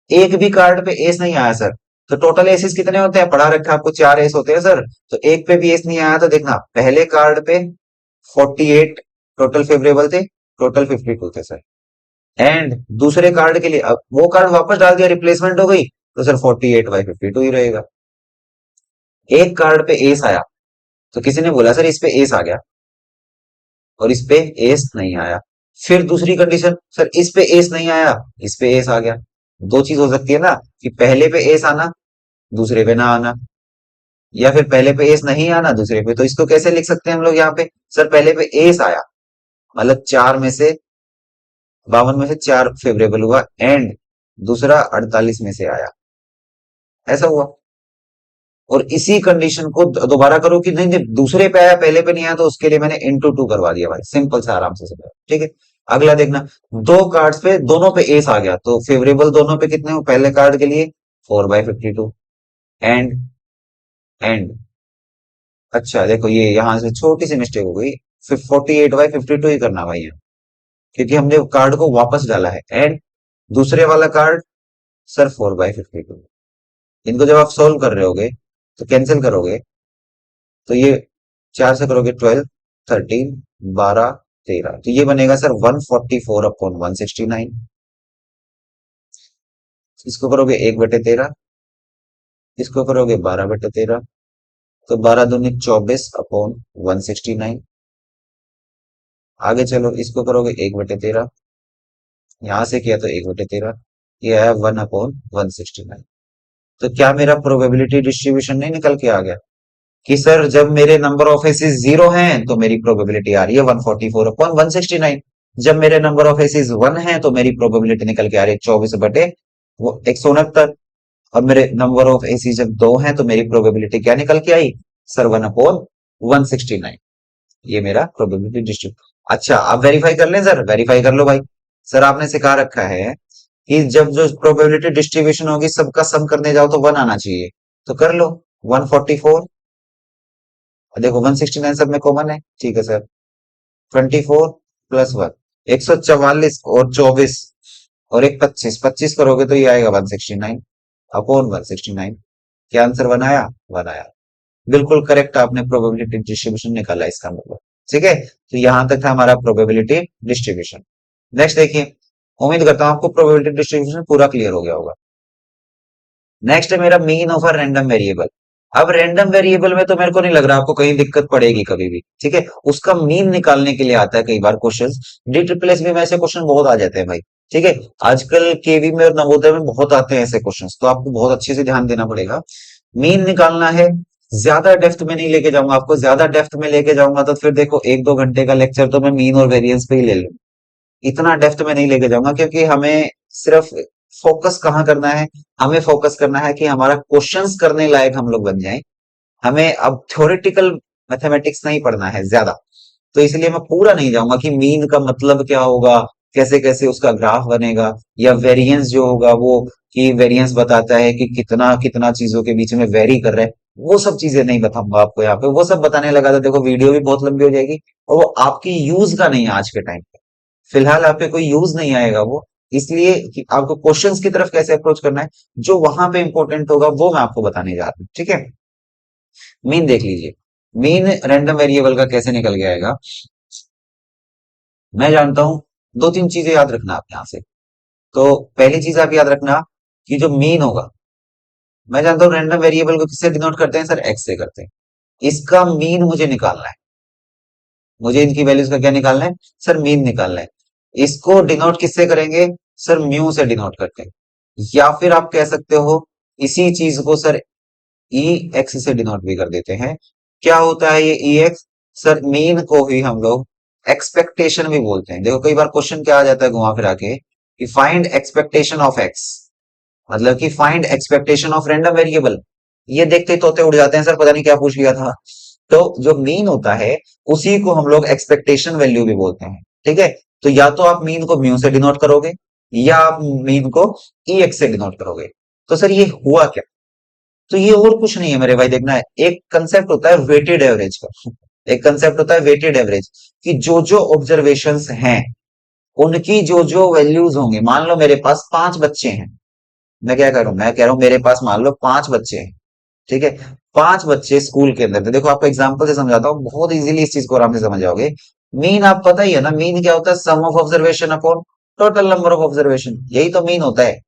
एक भी कार्ड पे एस नहीं आया सर, तो टोटल एसेस कितने होते हैं? पढ़ा रखा है आपको, 4 एस होते हैं सर। तो एक पे भी एस नहीं आया, तो देखना पहले कार्ड पे 48 टोटल फेवरेबल थे, टोटल 52 थे सर। एंड दूसरे कार्ड के लिए अब वो कार्ड वापस डाल दिया, रिप्लेसमेंट हो गई, तो सर 48/52 ही रहेगा। एक कार्ड पे एस आया, तो किसी ने बोला सर इस पे एस आ गया, और इस पे एस नहीं आया। फिर दूसरी कंडीशन, सर इस पे एस नहीं आया, इस पे एस आ गया। दो चीज हो सकती है ना, कि पहले पे एस आना, दूसरे पे ना आना, या फिर पहले पे एस नहीं आना, दूसरे पे। तो इसको कैसे लिख सकते हैं हम लोग यहाँ पे? सर पहले पे एस आया, मतलब 52 में से 4 फेवरेबल हुआ, एंड दूसरा 48 में से आया, ऐसा हुआ। और इसी कंडीशन को दोबारा करो कि नहीं नहीं दूसरे पे आया पहले पे नहीं आया, तो उसके लिए मैंने इंटू 2 करवा दिया भाई, सिंपल सा, आराम से समझो। ठीक है, अगला देखना, दो कार्ड्स पे दोनों पे एस आ गया, तो फेवरेबल दोनों पे कितने हो? पहले कार्ड के लिए 4/52, एंड एंड अच्छा देखो, ये यहां से छोटी सी मिस्टेक हो गई, फिर 48/52 ही करना भाई यहाँ, क्योंकि हमने कार्ड को वापस डाला है। एंड दूसरे वाला कार्ड सर 4/52। इनको जब आप सोल्व कर रहे होगे तो कैंसिल करोगे, तो ये 4 से करोगे 12, 13, 12, 13, तो ये बनेगा सर 144/169। इसको करोगे 1/13, इसको करोगे 12/13, तो 12×2 = 24/169। आगे चलो, इसको करोगे 1/13, यहां से किया तो 1/13, ये आया 1/169। तो क्या मेरा प्रोबेबिलिटी डिस्ट्रीब्यूशन नहीं निकल के आ गया कि सर जब मेरे नंबर ऑफ एसिस 0 हैं तो मेरी प्रोबेबिलिटी आ रही है 144/169। जब मेरे नंबर ऑफ एसिस 1 है तो मेरी प्रोबेबिलिटी निकल के आ रही है 24/169। और मेरे नंबर ऑफ एसिस जब 2 हैं तो मेरी प्रोबेबिलिटी क्या निकल के आई सर, 1/169। ये मेरा प्रोबेबिलिटी डिस्ट्रीब्यूशन। अच्छा, आप वेरीफाई कर लें सर, वेरीफाई कर लो भाई। सर आपने सिखा रखा है कि जब जो प्रोबेबिलिटी डिस्ट्रीब्यूशन होगी सबका सम करने जाओ तो 1 आना चाहिए, तो कर लो। 144, देखो 169 सब में कॉमन है, ठीक है सर। 24 + 1, 144 और 24 और एक 25, 25 करोगे तो ये आएगा 169/169। क्या आंसर बनाया? बनाया। बिल्कुल करेक्ट, आपने प्रोबेबिलिटी डिस्ट्रीब्यूशन निकाला इसका मतलब। ठीक है, तो यहां तक था हमारा प्रोबेबिलिटी डिस्ट्रीब्यूशन। नेक्स्ट देखिए, उम्मीद करता हूं आपको प्रोबेबिलिटी डिस्ट्रीब्यूशन पूरा क्लियर हो गया होगा। नेक्स्ट है मेरा mean of a random variable. अब रैंडम वेरिएबल में तो मेरे को नहीं लग रहा आपको कहीं दिक्कत पड़ेगी कभी भी, ठीक है। उसका मीन निकालने के लिए आता है कई बार questions. D triple S B में ऐसे क्वेश्चन बहुत आ जाते हैं भाई, ठीक है। आजकल केवी में और नवोदय में बहुत आते हैं ऐसे क्वेश्चंस, तो आपको बहुत अच्छे से ध्यान देना पड़ेगा। मीन निकालना है। ज्यादा डेप्थ में नहीं लेके जाऊंगा आपको, ज्यादा डेप्थ में लेके जाऊंगा तो फिर देखो 1-2 घंटे का लेक्चर तो मैं मीन और वेरिएंस पे ही ले लूँ। इतना डेप्थ में नहीं लेके जाऊंगा क्योंकि हमें सिर्फ फोकस कहाँ करना है, हमें फोकस करना है कि हमारा क्वेश्चंस करने लायक हम लोग बन जाएं। हमें अब थ्योरेटिकल मैथमेटिक्स नहीं पढ़ना है ज्यादा। तो इसलिए मैं पूरा नहीं जाऊंगा कि मीन का मतलब क्या होगा, कैसे कैसे उसका ग्राफ बनेगा, या वेरिएंस जो होगा वो, कि वेरिएंस बताता है कि कितना कितना चीजों के बीच में वेरी कर रहा है। वो सब चीजें नहीं बताऊंगा आपको यहाँ पे। वो सब बताने लगा तो देखो वीडियो भी बहुत लंबी हो जाएगी, और वो आपकी यूज का नहीं है आज के टाइम पे। फिलहाल आपके कोई यूज नहीं आएगा वो। इसलिए कि आपको क्वेश्चंस की तरफ कैसे अप्रोच करना है, जो वहां पे इंपॉर्टेंट होगा वो मैं आपको बताने जा रहा हूँ, ठीक है। मीन देख लीजिए। मीन रैंडम वेरिएबल का कैसे निकल के आएगा, मैं जानता हूं। दो तीन चीजें याद रखना आप यहां से। तो पहली चीज आप याद रखना कि जो मीन होगा, मैं जानता हूं रैंडम वेरिएबल को किससे डिनोट करते हैं सर, एक्स से करते हैं। इसका मीन मुझे निकालना है, मुझे इनकी वैल्यूज का क्या निकालना है सर, मीन निकालना है। इसको डिनोट किससे करेंगे सर, म्यू से डिनोट करते हैं। या फिर आप कह सकते हो इसी चीज को सर ई एक्स से डिनोट भी कर देते हैं। क्या होता है ये ई एक्स सर, मीन को ही हम लोग एक्सपेक्टेशन भी बोलते हैं। देखो कई बार क्वेश्चन क्या आ जाता है घुमा फिरा के, कि फाइंड एक्सपेक्टेशन ऑफ एक्स, मतलब कि find expectation of random variable. ये देखते ही तोते उड़ जाते हैं सर, पता नहीं क्या पूछ लिया था। तो जो मीन होता है उसी को हम लोग एक्सपेक्टेशन वैल्यू भी बोलते हैं, ठीक है। तो या तो आप मीन को म्यू से डिनोट करोगे, या आप मीन को ई एक्स से डिनोट करोगे। तो सर ये हुआ क्या, तो ये और कुछ नहीं है मेरे भाई, देखना है। एक कंसेप्ट होता है वेटेड एवरेज का, एक कंसेप्ट होता है वेटेड एवरेज, कि जो जो ऑब्जर्वेशंस हैं उनकी जो जो वैल्यूज होंगे। मान लो मेरे पास 5 बच्चे हैं, मैं क्या कह रहा हूं, मैं कह रहा हूं मेरे पास मान लो 5 बच्चे हैं, ठीक है। 5 बच्चे स्कूल के अंदर थे। देखो आपको एग्जांपल से समझाता हूँ, बहुत इजीली इस चीज को आराम से समझ जाओगे। मीन आप पता ही है ना, मीन क्या होता है, sum of observation upon total number of observation, यही तो मीन होता है।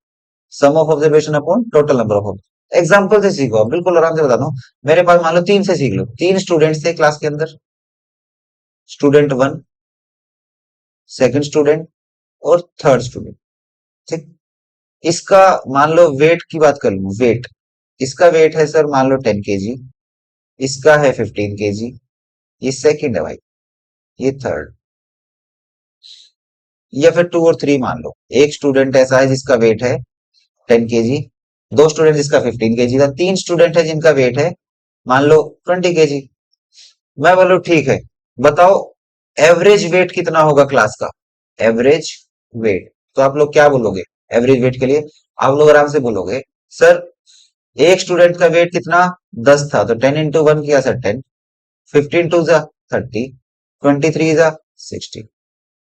Sum of observation upon total number of. Example से सीखो आप, बिल्कुल आराम से बताता हूँ। मेरे पास मान लो 3 से सीख लो, 3 स्टूडेंट्स थे क्लास के अंदर। स्टूडेंट 1, सेकंड स्टूडेंट और थर्ड स्टूडेंट, ठीक। इसका मान लो वेट की बात कर लूं, वेट, इसका वेट है सर मान लो 10 kg, इसका है 15 kg। ये सेकंड है भाई, ये थर्ड। या फिर 2 और 3 मान लो। एक स्टूडेंट ऐसा है जिसका वेट है 10 kg, 2 स्टूडेंट जिसका 15 kg था, 3 स्टूडेंट है जिनका वेट है मान लो 20 kg। मैं बोलूं ठीक है, बताओ एवरेज वेट कितना होगा क्लास का, एवरेज वेट। तो आप लोग क्या बोलोगे एवरेज वेट के लिए, आप लोग आराम से बोलोगे सर, एक स्टूडेंट का वेट कितना 10 था, तो 10 × 1 किया सर 10, 15 × 2 = 30, 23 × 60,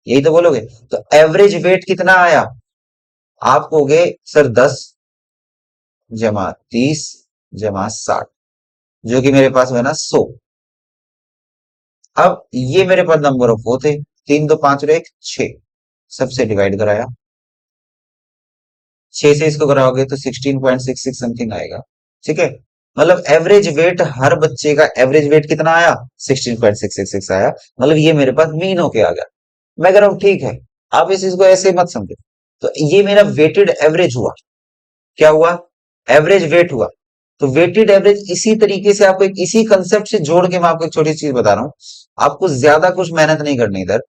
यही तो बोलोगे। तो एवरेज वेट कितना आया, आप कहोगे सर 10 + 30 + 60, जो कि मेरे पास है ना 100। अब ये मेरे पास नंबर ऑफ वो थे, 3 2 5 और 1 6, सबसे डिवाइड कराया, 6 से इसको कराओगे तो 16.66 समथिंग आएगा। ठीक है। मतलब एवरेज वेट, हर बच्चे का एवरेज वेट कितना आया? 16.666 आया। मतलब ये मेरे पास मीन होके आ गया। मैं कह रहा हूँ ठीक है, आप इस चीज को ऐसे मत समझो। तो ये मेरा वेटेड एवरेज हुआ। क्या हुआ? एवरेज वेट हुआ। तो वेटेड एवरेज इसी तरीके से आपको इसी कंसेप्ट से जोड़ के मैं आपको एक छोटी चीज बता रहा हूँ। आपको ज्यादा कुछ मेहनत नहीं करनी इधर।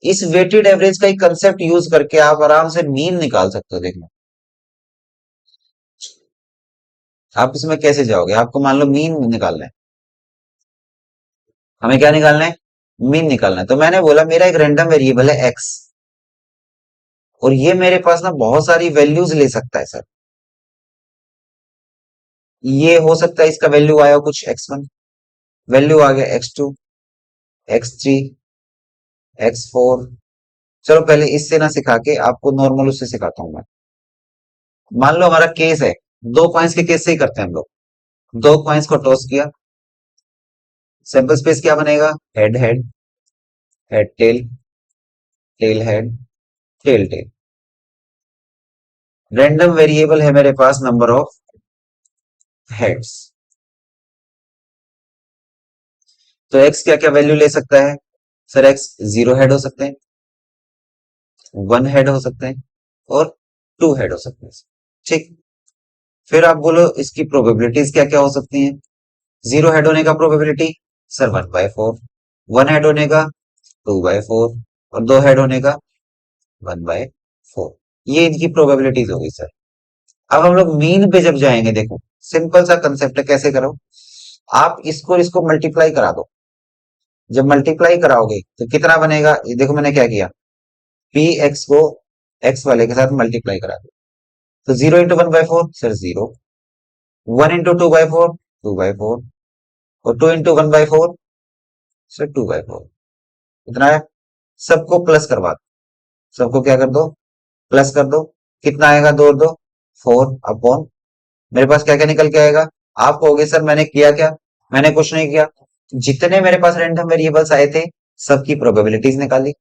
इस वेटेड एवरेज का एक कंसेप्ट यूज करके आप आराम से मीन निकाल सकते हो। देखना आप इसमें कैसे जाओगे। आपको मान लो मीन निकालना है। हमें क्या निकालना है? मीन निकालना है। तो मैंने बोला मेरा एक रैंडम वेरिएबल है एक्स, और ये मेरे पास ना बहुत सारी वैल्यूज ले सकता है सर। ये हो सकता है इसका वैल्यू आया हो कुछ x1, वैल्यू आ गया x2, x3, x4। चलो पहले इससे ना सिखा के आपको नॉर्मल उससे सिखाता हूं मैं। मान लो हमारा केस है, दो कॉइन्स के केस से ही करते हैं हम लोग। दो कॉइन्स को टॉस किया, सैंपल स्पेस क्या बनेगा? Head head, head tail, tail head, tail tail. Random variable है मेरे पास नंबर ऑफ हेड्स। तो एक्स क्या क्या वैल्यू ले सकता है? सर एक्स जीरो हेड हो सकते हैं, वन हेड हो सकते हैं, और टू हेड हो सकते हैं। ठीक। फिर आप बोलो इसकी प्रोबेबिलिटीज क्या क्या हो सकती हैं? जीरो हेड होने का प्रोबेबिलिटी सर 1/4, वन हेड होने का 2/4, और दो हेड होने का 1/4। ये इनकी प्रोबेबिलिटीज होगी सर। अब हम लोग मीन पे जब जाएंगे, देखो सिंपल सा कंसेप्ट है, कैसे करो। आप इसको और इसको मल्टीप्लाई करा दो। जब मल्टीप्लाई कराओगे तो कितना बनेगा? ये देखो मैंने क्या किया, पी एक्स को एक्स वाले के साथ मल्टीप्लाई करा दो। तो 0 × 1/4 सर जीरो, 1 × 2/4 2/4, और 2 × 1/4 सर 2/4। इतना है। सबको प्लस करवा दो, सबको क्या कर दो? प्लस कर दो। कितना आएगा? दो और दो फोर अपॉन, मेरे पास क्या क्या निकल के आएगा? आप कहोगे सर मैंने किया क्या? मैंने कुछ नहीं किया। जितने मेरे पास रैंडम वेरिएबल्स आए थे, सबकी प्रोबेबिलिटीज निकाली,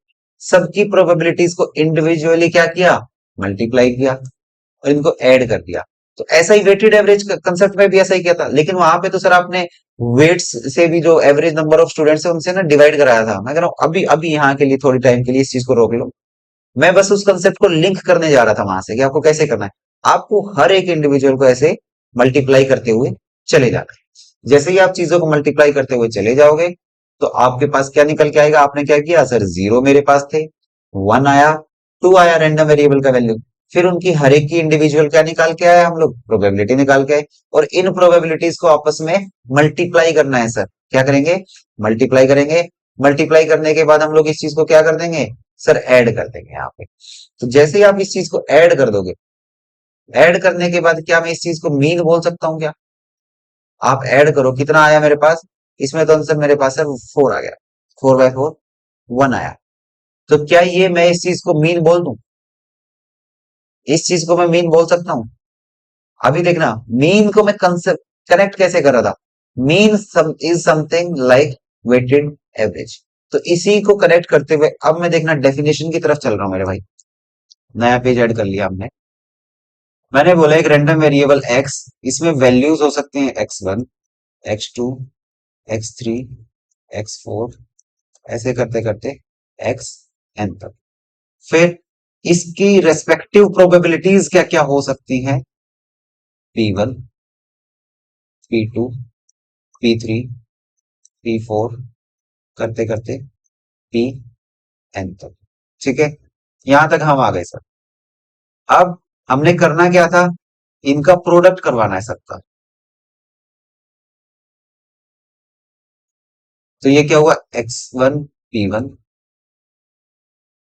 सबकी प्रोबेबिलिटीज को इंडिविजुअली क्या किया? मल्टीप्लाई किया, और इनको ऐड कर दिया। तो ऐसा ही वेटेड एवरेज कंसेप्ट में भी ऐसा ही किया था, लेकिन वहां पे तो सर आपने वेट्स से भी जो एवरेज नंबर ऑफ स्टूडेंट्स है उनसे ना डिवाइड कराया था। मैं कह रहा हूँ अभी अभी यहाँ के लिए थोड़ी टाइम के लिए इस चीज को रोक लो। मैं बस उस कंसेप्ट को लिंक करने जा रहा था वहां से कि आपको कैसे करना है। आपको हर एक इंडिविजुअल को ऐसे मल्टीप्लाई करते हुए चले जाना है। जैसे ही आप चीजों को मल्टीप्लाई करते हुए चले जाओगे, तो आपके पास क्या निकल के आएगा? आपने क्या किया सर? जीरो मेरे पास थे, वन आया, टू आया रैंडम वेरिएबल का वैल्यू। फिर उनकी हर एक की इंडिविजुअल क्या निकाल के आया? हम लोग प्रोबेबिलिटी निकाल के आए, और इन प्रोबेबिलिटीज को आपस में मल्टीप्लाई करना है सर। क्या करेंगे? मल्टीप्लाई करेंगे। मल्टीप्लाई करने के बाद हम लोग इस चीज को क्या कर देंगे? सर ऐड कर देंगे यहाँ पे। तो जैसे ही आप इस चीज को ऐड कर दोगे, ऐड करने के बाद क्या मैं इस चीज को मीन बोल सकता हूँ क्या? आप ऐड करो, कितना आया मेरे पास? इसमें तो आंसर मेरे पास है फोर आ गया, 4/4, वन आया। तो क्या ये मैं इस चीज को मीन बोल दूं? इस चीज को मैं मीन बोल सकता हूँ? अभी देखना, मीन को मैं कंसेप्ट कनेक्ट कैसे कर रहा था। Mean is something like weighted average. तो इसी को कनेक्ट करते हुए अब मैं देखना डेफिनेशन की तरफ चल रहा हूँ मेरे भाई। नया पेज ऐड कर लिया हमने। मैंने बोला एक रैंडम वेरिएबल एक्स, इसमें वैल्यूज हो सकती हैं x1, x2, x3, x4, ऐसे करते करते xn तक। फिर इसकी रेस्पेक्टिव प्रोबेबिलिटीज क्या क्या हो सकती हैं? p1, p2, p3, p4, करते करते pn तक। ठीक है, यहां तक हम आ गए सर। अब हमने करना क्या था? इनका प्रोडक्ट करवाना है सबका। तो ये क्या हुआ? x1 p1,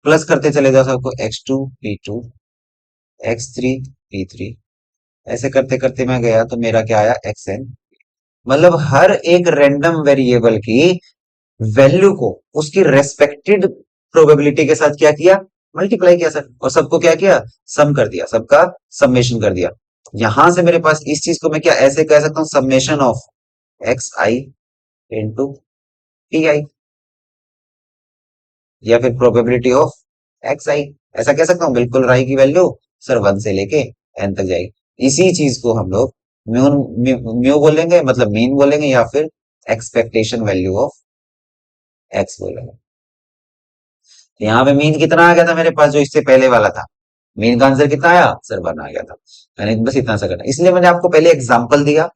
प्लस करते चले जाओ सबको, x2 p2, x3 p3, ऐसे करते करते मैं गया तो मेरा क्या आया? xn। मतलब हर एक रैंडम वेरिएबल की वैल्यू को उसकी रेस्पेक्टेड प्रोबेबिलिटी के साथ क्या किया? मल्टीप्लाई किया सर, और सबको क्या किया? सम कर दिया, सबका समेशन कर दिया। यहां से मेरे पास इस चीज को मैं क्या ऐसे कह सकता हूं? Summation of x I into T I, या फिर प्रोबेबिलिटी ऑफ एक्स आई, ऐसा कह सकता हूँ। बिल्कुल राई की वैल्यू सर वन से लेके एन तक जाएगी। इसी चीज को हम लोग म्यू म्यू बोलेंगे मतलब मीन बोलेंगे, या फिर एक्सपेक्टेशन वैल्यू ऑफ एक्स बोलेंगे। तो यहाँ पे मीन कितना आ गया था मेरे पास, जो इससे पहले वाला था, मीन का आंसर कितना आया सर, 1 आ गया था। मैंने बस इतना सा करना, इसलिए मैंने आपको पहले एग्जाम्पल दिया।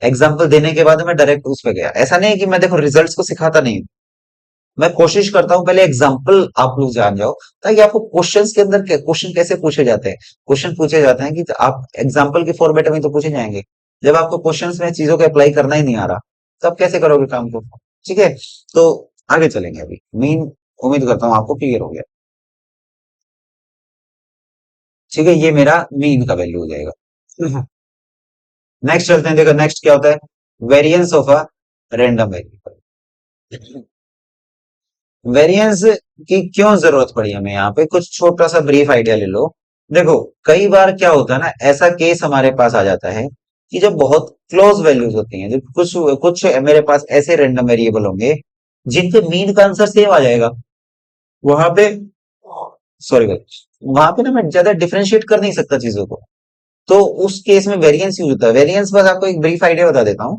एग्जाम्पल देने के बाद मैं डायरेक्ट उस पे गया। ऐसा नहीं है कि मैं देखो रिजल्ट्स को सिखाता नहीं हूँ, मैं कोशिश करता हूँ पहले एग्जाम्पल आप लोग जान जाओ, ताकि आपको क्वेश्चंस के अंदर क्वेश्चन कैसे पूछे जाते हैं। क्वेश्चन पूछे जाते हैं कि आप एग्जाम्पल के फॉर्मेट में तो पूछे जाएंगे। जब आपको क्वेश्चंस में चीजों को अप्लाई करना ही नहीं आ रहा, तो आप कैसे करोगे काम को। ठीक है, तो आगे चलेंगे। अभी मीन उम्मीद करता हूँ आपको क्लियर हो गया। ठीक है, ये मेरा मीन का वैल्यू हो जाएगा। नेक्स्ट चलते हैं, देखो नेक्स्ट क्या होता है, variance of a random variable. Variance की क्यों जरूरत पड़ी हमें, यहाँ पे कुछ छोटा सा ब्रीफ आइडिया ले लो। देखो कई बार क्या होता है ना, ऐसा केस हमारे पास आ जाता है कि जब बहुत क्लोज वैल्यूज होती हैं, जब कुछ कुछ मेरे पास ऐसे रैंडम वेरिएबल होंगे जिनके मीन का आंसर सेम आ जाएगा, वहां पे सॉरी भाई, वहां पे ना मैं ज्यादा डिफरेंशिएट कर नहीं सकता चीजों को। तो उस केस में वेरिएंस यूज होता है। वेरिएंस बस आपको एक ब्रीफ आइडिया बता देता हूँ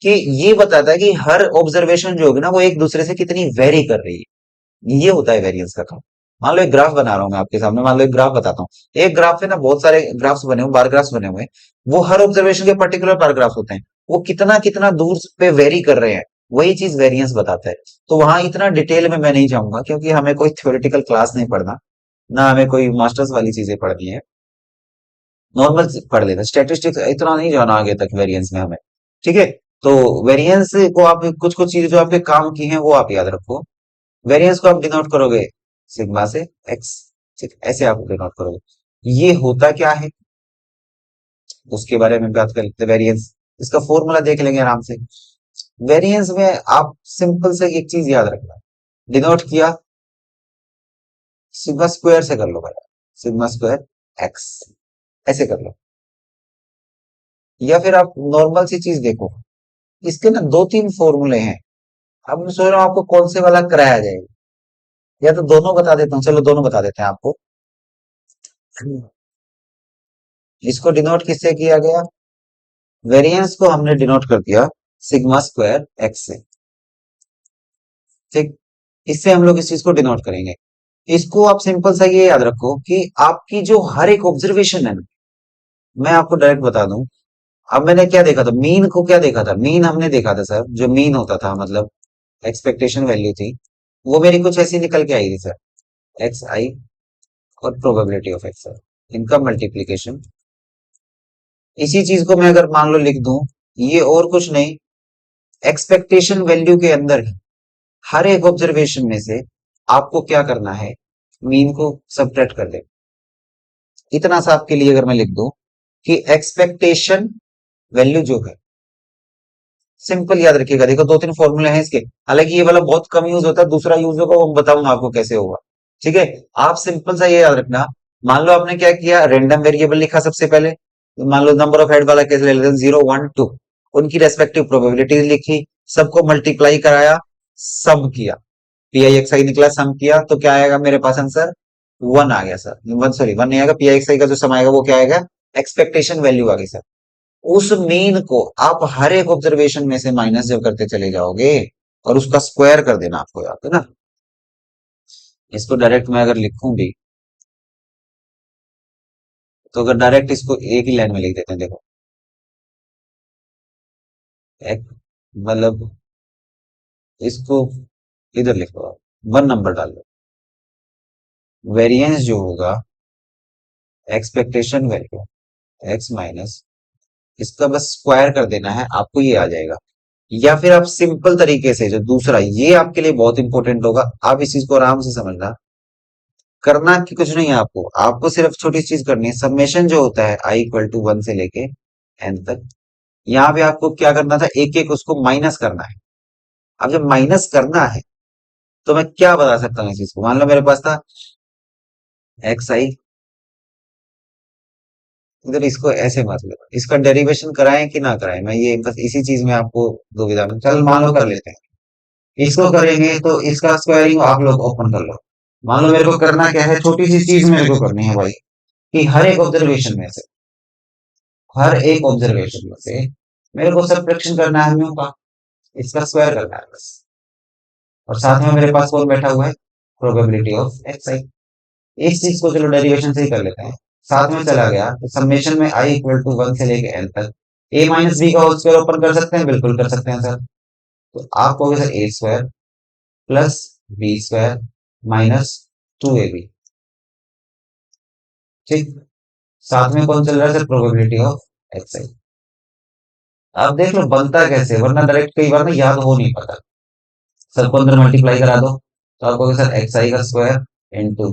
कि ये बताता है कि हर ऑब्जर्वेशन जो होगी ना, वो एक दूसरे से कितनी वेरी कर रही है। ये होता है वेरिएंस का काम। मान लो एक ग्राफ बना रहा हूं मैं आपके सामने, मान लो एक ग्राफ बताता हूँ। एक ग्राफ पे ना बहुत सारे ग्राफ्स बने हुए, बार ग्राफ्स बने हुए हैं। वो हर ऑब्जर्वेशन के पर्टिकुलर बार ग्राफ्स होते हैं। वो कितना कितना दूर पे वेरी कर रहे हैं, वही चीज वेरिएंस बताता है। तो वहां इतना डिटेल में मैं नहीं जाऊंगा, क्योंकि हमें कोई थ्योरेटिकल क्लास नहीं पढ़ना, ना हमें कोई मास्टर्स वाली चीजें पढ़नी है। नॉर्मल पढ़ लेना, स्टैटिस्टिक्स इतना नहीं जाना आगे तक वेरिएंस में हमें। ठीक है, तो वेरिएंस को आप कुछ कुछ चीजें जो आपके काम की हैं वो आप याद रखो। वेरिएंस को आप डिनोट करोगे सिग्मा से, एक्स। ठीक, ऐसे आप डिनोट करोगे। ये होता क्या है उसके बारे में बात कर लेते हैं। वेरिएंस, इसका फॉर्मूला देख लेंगे आराम से। वेरिएंस में आप सिंपल से एक चीज याद रखना, डिनोट किया सिग्मा स्क्वायर से कर लो पहले, सिग्मा स्क्वायर एक्स, ऐसे कर लो। या फिर आप नॉर्मल सी चीज देखो, इसके ना दो तीन फॉर्मूले हैं। अब मैं सोच रहा हूँ आपको कौन से वाला कराया जाएगा, या तो दोनों बता देता हूँ, चलो दोनों बता देते हैं आपको। इसको डिनोट किससे किया गया, वेरिएंस को हमने डिनोट कर दिया सिग्मा स्क्वायर एक्स से। ठीक, इससे हम लोग इस चीज को डिनोट करेंगे। इसको आप सिंपल सा ये याद रखो कि आपकी जो हर एक ऑब्जर्वेशन है ना, मैं आपको डायरेक्ट बता दूं। अब मैंने क्या देखा था, मीन को क्या देखा था, मीन हमने देखा था सर, जो मीन होता था मतलब एक्सपेक्टेशन वैल्यू थी, वो मेरी कुछ ऐसी निकल के आई थी सर, एक्स आई और प्रोबेबिलिटी ऑफ एक्स, इनका मल्टीप्लीकेशन। इसी चीज को मैं अगर मान लो लिख दूं, ये और कुछ नहीं, एक्सपेक्टेशन वैल्यू के अंदर ही हर एक ऑब्जर्वेशन में से आपको क्या करना है, मीन को सबट्रैक्ट कर दे। इतना सा आपके लिए अगर मैं लिख दूं कि एक्सपेक्टेशन वैल्यू जो है, सिंपल याद रखिएगा, देखो दो तीन फॉर्मूले हैं इसके। हालांकि ये वाला बहुत कम यूज होता है, दूसरा यूज होगा वो बताऊंगा आपको कैसे होगा। ठीक है, आप सिंपल सा ये याद रखना। मान लो आपने क्या किया, रेंडम वेरिएबल लिखा सबसे पहले, तो मान लो नंबर ऑफ हेड वाला केस ले लेते हैं, 0 1 2, उनकी रेस्पेक्टिव प्रोबेबिलिटीज लिखी, सबको मल्टीप्लाई कराया, सम किया, पी आई एक्स आई निकला, सम किया तो क्या आएगा मेरे पास आंसर, 1 आ गया सर। वन सॉरी 1 नहीं आएगा, पी आई एक्स आई का जो सम आएगा वो क्या आएगा, एक्सपेक्टेशन वैल्यू आ गई सर। उस मीन को आप हर एक ऑब्जर्वेशन में से माइनस जब करते चले जाओगे, और उसका स्क्वायर कर देना आपको याद है ना। इसको डायरेक्ट मैं अगर लिखूं भी, तो अगर डायरेक्ट इसको एक ही लाइन में लिख देते हैं, देखो एक मतलब, इसको इधर लिखो, 1 नंबर डाल दो, वेरिएंस जो होगा एक्सपेक्टेशन वैल्यू एक्स माइनस, इसका बस स्क्वायर कर देना है, आपको ये आ जाएगा। या फिर आप सिंपल तरीके से, जो दूसरा ये आपके लिए बहुत इंपॉर्टेंट होगा, आप इस चीज को आराम से समझना। करना कि कुछ नहीं है आपको, आपको सिर्फ छोटी चीज करनी है, समेशन जो होता है आई इक्वल टू 1 से लेके एन तक, यहाँ पे आपको क्या करना था, एक एक उसको माइनस करना है। अब जब माइनस करना है, तो मैं क्या बता सकता हूँ इस चीज को, मान लो मेरे पास था एक्स आई, इधर इसको ऐसे मत लो, इसका डेरिवेशन कराएं कि ना कराएं, मैं ये बस इसी चीज में आपको दुविधा में, चल मान लो कर लेते हैं। इसको करेंगे तो इसका स्क्वायरिंग आप लोग ओपन कर लो। मान लो मेरे को करना क्या है, छोटी सी चीज मेरे को करनी है भाई, कि हर एक ऑब्जर्वेशन में से हर एक ऑब्जर्वेशन में से मेरे को सब्ट्रैक्शन करना है म्यू का, इसका स्क्वायर करना है बस। और साथ में मेरे पास कौन बैठा हुआ है, प्रोबेबिलिटी ऑफ एक्स आई। इस चीज को चलो डेरिवेशन से ही कर लेते हैं, साथ में चला गया तो समेशन में आई इक्वल टू 1 से लेके एन तक ए माइनस बी का होल स्क्वायर ओपन कर सकते हैं, बिल्कुल कर सकते हैं सर। तो आप कहोगे sir A square plus B square minus 2ab, ठीक। साथ में कौन चल रहा है सर, प्रोबेबिलिटी ऑफ एक्स आई। अब देख लो बनता कैसे, वरना डायरेक्ट कई बार ना याद हो नहीं पाता। सर को अंदर मल्टीप्लाई करा दो तो आप कहोगे सर एक्स आई का square into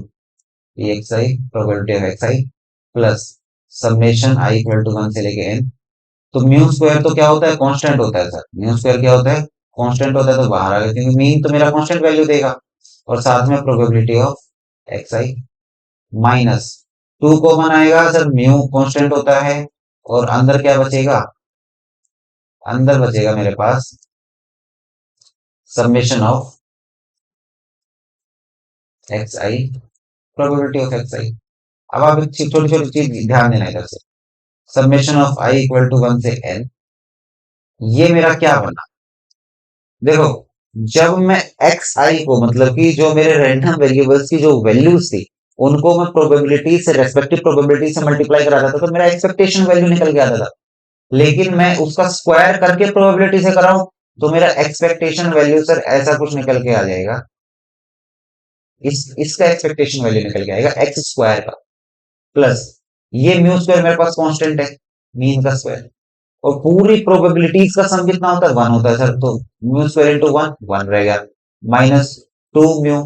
X I probability of x I plus summation I equal to 1 से लेके एन। तो म्यू स्क्वायर तो क्या होता है, कांस्टेंट होता है सर। म्यू स्क्वायर क्या होता है, कांस्टेंट होता है, तो बाहर आ गया क्योंकि मीन तो मेरा कांस्टेंट वैल्यू देगा। और साथ में probability of x i minus 2 common आएगा सर, म्यू कांस्टेंट होता है। और अंदर क्या बचेगा, अंदर बचेगा मेरे पास summation of x I probability of x आई। अब आप छोटी छोटी चीज ध्यान देना इधर से, summation of i equal to 1 से एन, ये मेरा क्या बना, देखो जब मैं एक्स आई को मतलब कि जो मेरे रैंडम वेरिएबल्स की जो वैल्यूज थी उनको मैं प्रोबेबिलिटी से रेस्पेक्टिव प्रोबेबिलिटी से मल्टीप्लाई कराता था तो मेरा एक्सपेक्टेशन वैल्यू निकल के आता था। लेकिन मैं उसका स्क्वायर करके प्रोबेबिलिटी से कराऊं तो मेरा एक्सपेक्टेशन वैल्यू सर ऐसा कुछ निकल के आ जाएगा, इसका एक्सपेक्टेशन वैल्यू निकल के आएगा एक्स स्क्वायर का प्लस ये म्यू स्क्वायर मेरे पास कांस्टेंट है, मीन का स्क्वायर। और पूरी प्रोबेबिलिटीज का सम कितना होता है, 1 होता है सर। तो म्यू स्क्वायर इंटू 1 1 रहेगा माइनस 2 म्यू।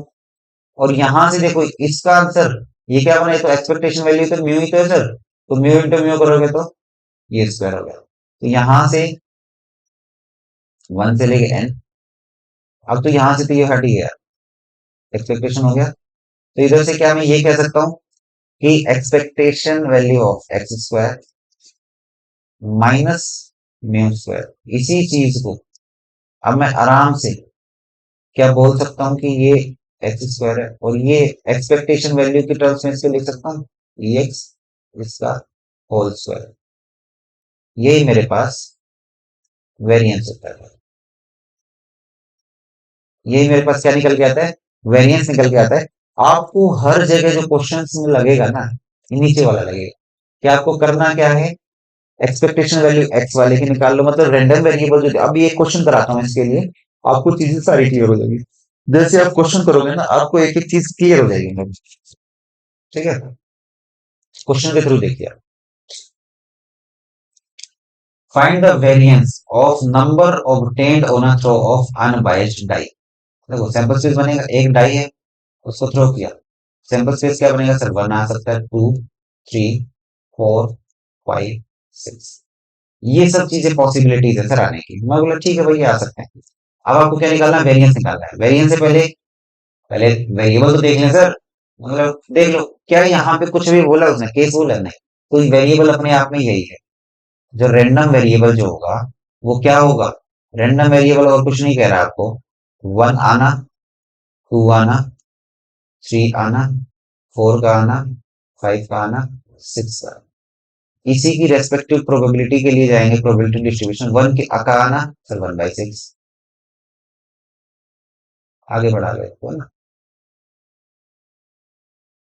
और यहां से देखो इसका आंसर ये क्या बना, तो एक्सपेक्टेशन वैल्यू तो म्यू ही तो है सर, तो म्यू इंटू म्यू करोगे तो ये स्क्वायर हो गया। तो यहां से 1 से लेके एन, अब तो यहां से तो ये हट ही गया, एक्सपेक्टेशन हो गया। तो इधर से क्या मैं ये कह सकता हूं कि expectation value of x square minus mu square, इसी चीज को अब मैं आराम से क्या बोल सकता हूँ कि ये एक्स स्क्वायर है और ये एक्सपेक्टेशन वैल्यू की टर्म्स में इसको लिख सकता हूँ एक्स इसका होल स्क्वायर। यही मेरे पास वेरिएंस होता है, यही मेरे पास क्या निकल के आता है, वेरिएंस निकल के आता है। आपको हर जगह जो क्वेश्चंस में लगेगा ना, नीचे वाला लगेगा कि आपको करना क्या है, एक्सपेक्टेशन वैल्यू एक्स वाले की निकाल लो, मतलब रैंडम वेरिएबल जो अभी एक क्वेश्चन कराता हूँ इसके लिए आपको चीजें सारी क्लियर हो जाएगी। जैसे आप क्वेश्चन करोगे ना आपको एक एक चीज क्लियर हो जाएगी, ठीक है। क्वेश्चन के थ्रू देखिए, find the variance of number obtained on a throw of unbiased die. देखो सैंपल स्पेस बनेगा, एक डाई है उसको थ्रो किया, सैंपल स्पेस क्या बनेगा सर, 1 आ सकता है, 2 3 4 5 6, ये सब चीजें पॉसिबिलिटीज है सर आने की। मैं बोला ठीक है भैया आ सकते हैं। अब आपको क्या निकालना है, वेरिएंस निकालना है। वेरिएंस से पहले पहले वेरिएबल तो देख लें सर, मतलब देख लो क्या यहाँ पे कुछ भी बोला उसने, केस बोला नहीं, कोई वेरिएबल अपने आप में यही है। जो रैंडम वेरिएबल जो होगा वो क्या होगा, रैंडम वेरिएबल और कुछ नहीं कह रहा आपको, 1 आना, 2 आना, 3 आना, 4 का आना, 5 का आना, 6 का। इसी की रेस्पेक्टिव प्रोबेबिलिटी के लिए जाएंगे, प्रोबेबिलिटी डिस्ट्रीब्यूशन 1 के का आना सर 1/6, आगे बढ़ा गए तो ना,